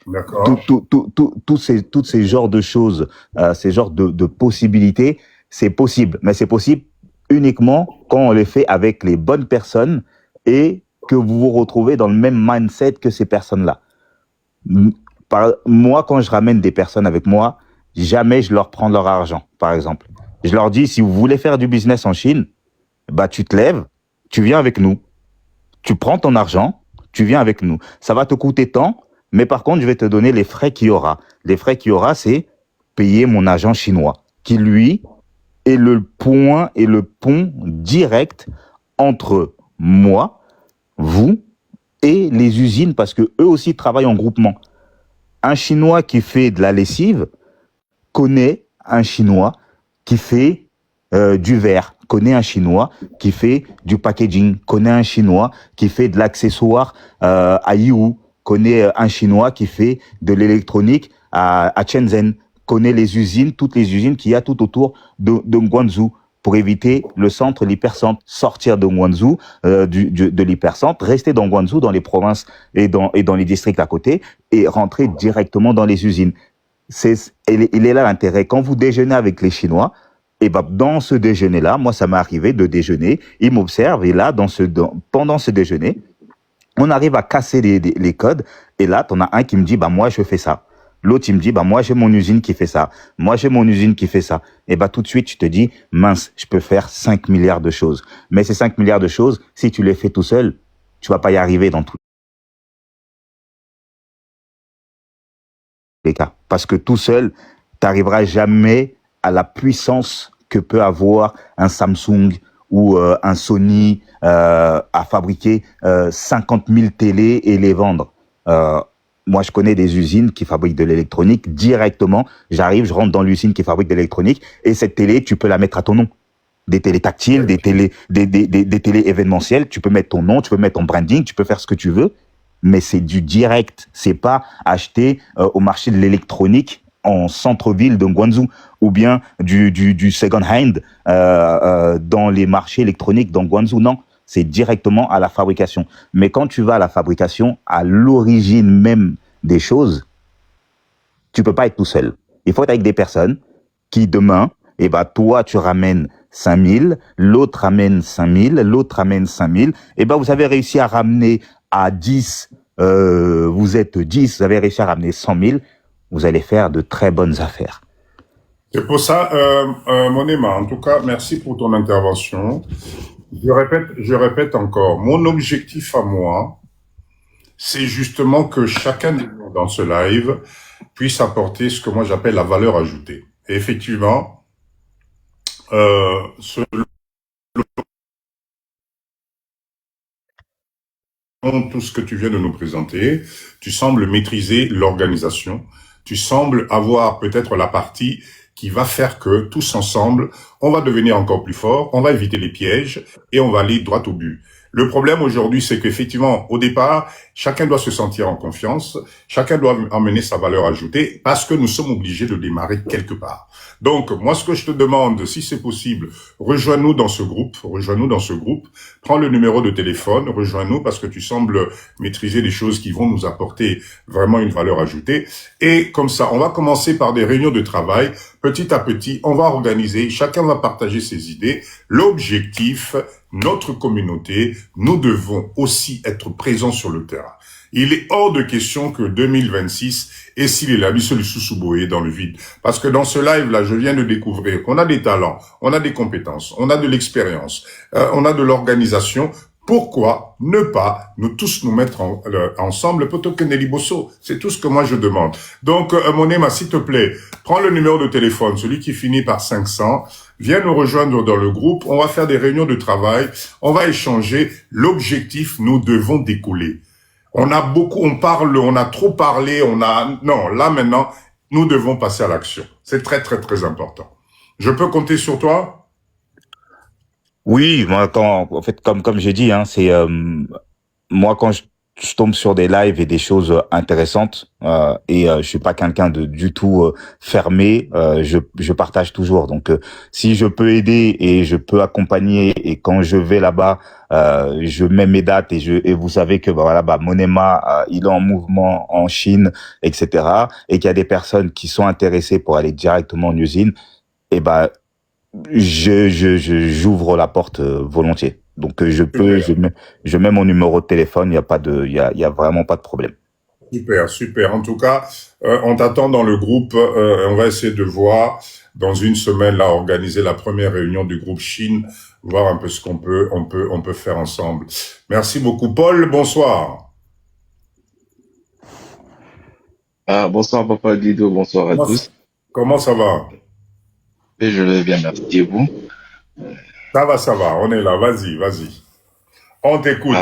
tous ces genres de choses, ces genres de possibilités, c'est possible. Mais c'est possible uniquement quand on les fait avec les bonnes personnes et que vous vous retrouvez dans le même mindset que ces personnes-là. Moi, quand je ramène des personnes avec moi, jamais je leur prends leur argent, par exemple. Je leur dis, si vous voulez faire du business en Chine, bah, tu te lèves, tu viens avec nous. Tu prends ton argent, tu viens avec nous. Ça va te coûter tant, mais par contre, je vais te donner les frais qu'il y aura. Les frais qu'il y aura, c'est payer mon agent chinois, qui lui est le point et le pont direct entre moi, vous et les usines, parce que eux aussi travaillent en groupement. Un Chinois qui fait de la lessive connaît un Chinois qui fait du verre, connaît un Chinois qui fait du packaging, connaît un Chinois qui fait de l'accessoire à Yiwu, connaît un Chinois qui fait de l'électronique à Shenzhen, connaît les usines, toutes les usines qu'il y a tout autour de Guangzhou, pour éviter le centre, l'hypercentre, sortir de Guangzhou, de l'hypercentre, rester dans Guangzhou, dans les provinces et dans les districts à côté, et rentrer directement dans les usines. Il est là l'intérêt. Quand vous déjeunez avec les Chinois, et ben dans ce déjeuner-là, moi ça m'est arrivé de déjeuner, ils m'observent, et là pendant ce déjeuner, on arrive à casser les codes, et là t'en as un qui me dit bah moi je fais ça. L'autre, il me dit, bah, moi, j'ai mon usine qui fait ça. Moi, j'ai mon usine qui fait ça. Et bah, tout de suite, tu te dis, mince, je peux faire 5 milliards de choses. Mais ces 5 milliards de choses, si tu les fais tout seul, tu vas pas y arriver dans tous les cas. Parce que tout seul, t'arriveras jamais à la puissance que peut avoir un Samsung ou un Sony à fabriquer 50 000 télés et les vendre. Moi, je connais des usines qui fabriquent de l'électronique directement. J'arrive, je rentre dans l'usine qui fabrique de l'électronique et cette télé, tu peux la mettre à ton nom. Des télés tactiles, des télés événementielles, tu peux mettre ton nom, tu peux mettre ton branding, tu peux faire ce que tu veux, mais c'est du direct. C'est pas acheté au marché de l'électronique en centre-ville de Guangzhou ou bien du second hand dans les marchés électroniques dans Guangzhou. Non. C'est directement à la fabrication. Mais quand tu vas à la fabrication, à l'origine même des choses, tu peux pas être tout seul. Il faut être avec des personnes qui demain, eh ben, toi, tu ramènes 5000, l'autre ramène 5000, l'autre ramène 5000. Eh ben, vous avez réussi à ramener à 10, vous êtes 10, vous avez réussi à ramener 100 000, vous allez faire de très bonnes affaires. C'est pour ça, Monema, en tout cas, merci pour ton intervention. Je répète encore, mon objectif à moi, c'est justement que chacun de nous dans ce live puisse apporter ce que moi j'appelle la valeur ajoutée. Et effectivement, tout ce que tu viens de nous présenter, tu sembles maîtriser l'organisation, tu sembles avoir peut-être la partie qui va faire que tous ensemble, on va devenir encore plus fort, on va éviter les pièges et on va aller droit au but. Le problème aujourd'hui, c'est qu'effectivement, au départ, chacun doit se sentir en confiance, chacun doit emmener sa valeur ajoutée parce que nous sommes obligés de démarrer quelque part. Donc, moi, ce que je te demande, si c'est possible, rejoins-nous dans ce groupe, prends le numéro de téléphone, rejoins-nous parce que tu sembles maîtriser des choses qui vont nous apporter vraiment une valeur ajoutée. Et comme ça, on va commencer par des réunions de travail. Petit à petit, on va organiser, chacun va partager ses idées. L'objectif, notre communauté, nous devons aussi être présents sur le terrain. Il est hors de question que 2026 et s'il est là, le sous-souboé dans le vide. Parce que dans ce live-là, je viens de découvrir qu'on a des talents, on a des compétences, on a de l'expérience, on a de l'organisation. Pourquoi ne pas nous tous nous mettre ensemble plutôt que Nelly Bosso? C'est tout ce que moi je demande. Donc, Monema, s'il te plaît, prends le numéro de téléphone, celui qui finit par 500, viens nous rejoindre dans le groupe, on va faire des réunions de travail, on va échanger. L'objectif, nous devons découler. On a beaucoup, on parle, on a trop parlé, non, là maintenant, nous devons passer à l'action. C'est très, très, très important. Je peux compter sur toi? Oui, moi, en fait, comme j'ai dit, hein, c'est moi quand je tombe sur des lives et des choses intéressantes je suis pas quelqu'un de du tout fermé, je partage toujours. Donc, si je peux aider et je peux accompagner et quand je vais là-bas, je mets mes dates et vous savez que Monema, il est en mouvement en Chine, etc. Et qu'il y a des personnes qui sont intéressées pour aller directement en usine, et j'ouvre la porte volontiers. Donc je mets mon numéro de téléphone, il y a vraiment pas de problème. Super, super. En tout cas, on t'attend dans le groupe. On va essayer de voir dans une semaine là organiser la première réunion du groupe Chine, voir un peu ce qu'on peut faire ensemble. Merci beaucoup, Paul. Bonsoir. Bonsoir Papa Guido, bonsoir à tous. Comment ça va? Et je vais bien, merci, et vous? Ça va, on est là, vas-y. On t'écoute.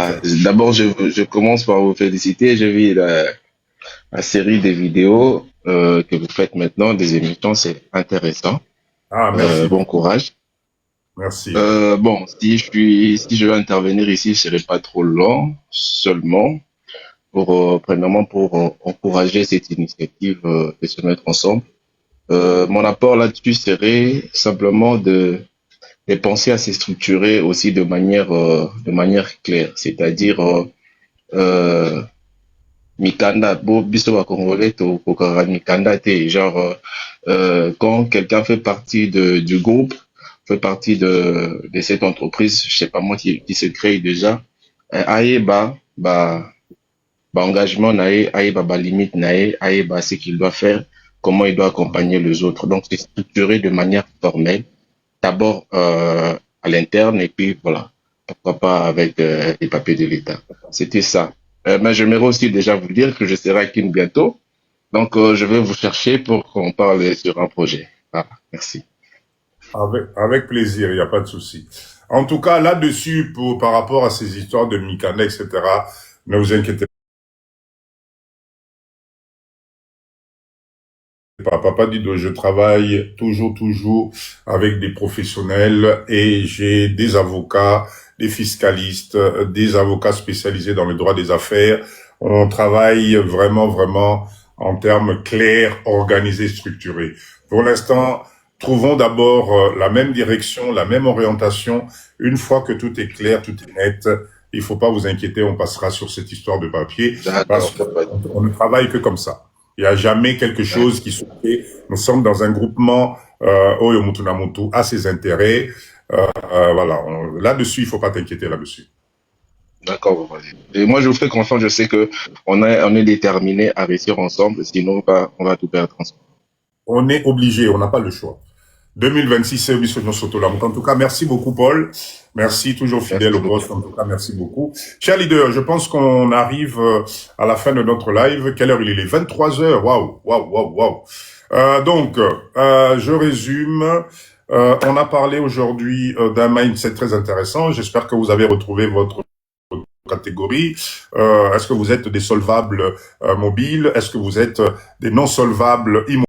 D'abord, je commence par vous féliciter. J'ai vu la série des vidéos que vous faites maintenant, des émissions, c'est intéressant. Merci. Bon courage. Merci. Bon, si je vais intervenir ici, ce serait pas trop long, seulement premièrement pour encourager cette initiative de se mettre ensemble. Mon apport là-dessus serait simplement de penser à se structurer aussi de manière claire, c'est-à-dire mikanda biso ba congolais to kokara mikanda te, genre quand quelqu'un fait partie du groupe, fait partie de cette entreprise, je sais pas moi qui se crée déjà, ayeba ba engagement nae, ayeba ba limite nae, ayeba ce qu'il doit faire, comment il doit accompagner les autres. Donc, c'est structuré de manière formelle, d'abord à l'interne, et puis voilà, pourquoi pas avec les papiers de l'État. C'était ça. Mais j'aimerais aussi déjà vous dire que je serai à Kin bientôt, donc je vais vous chercher pour qu'on parle sur un projet. Voilà, merci. Avec plaisir, il n'y a pas de souci. En tout cas, là-dessus, par rapport à ces histoires de Mikanda, etc., ne vous inquiétez pas. Papa Dido, je travaille toujours avec des professionnels et j'ai des avocats, des fiscalistes, des avocats spécialisés dans le droit des affaires. On travaille vraiment en termes clairs, organisés, structurés. Pour l'instant, trouvons d'abord la même direction, la même orientation. Une fois que tout est clair, tout est net, il faut pas vous inquiéter, on passera sur cette histoire de papier parce qu'on ne travaille que comme ça. Il n'y a jamais quelque chose qui se fait. Nous sommes dans un groupement Oyo Mutunamutu à ses intérêts. Voilà, là-dessus, il faut pas t'inquiéter là-dessus. D'accord, et moi je vous fais confiance, je sais que on est déterminé à réussir ensemble, sinon on va tout perdre ensemble. On est obligé, on n'a pas le choix. 2026, c'est Obisono Sotola. En tout cas, merci beaucoup, Paul. Merci, toujours fidèle au boss. En tout cas, merci beaucoup. Chers leaders, je pense qu'on arrive à la fin de notre live. Quelle heure il est? 23h. Waouh. Donc, je résume. On a parlé aujourd'hui d'un mindset très intéressant. J'espère que vous avez retrouvé votre catégories. Est-ce que vous êtes des solvables mobiles? Est-ce que vous êtes des non solvables immobiliers?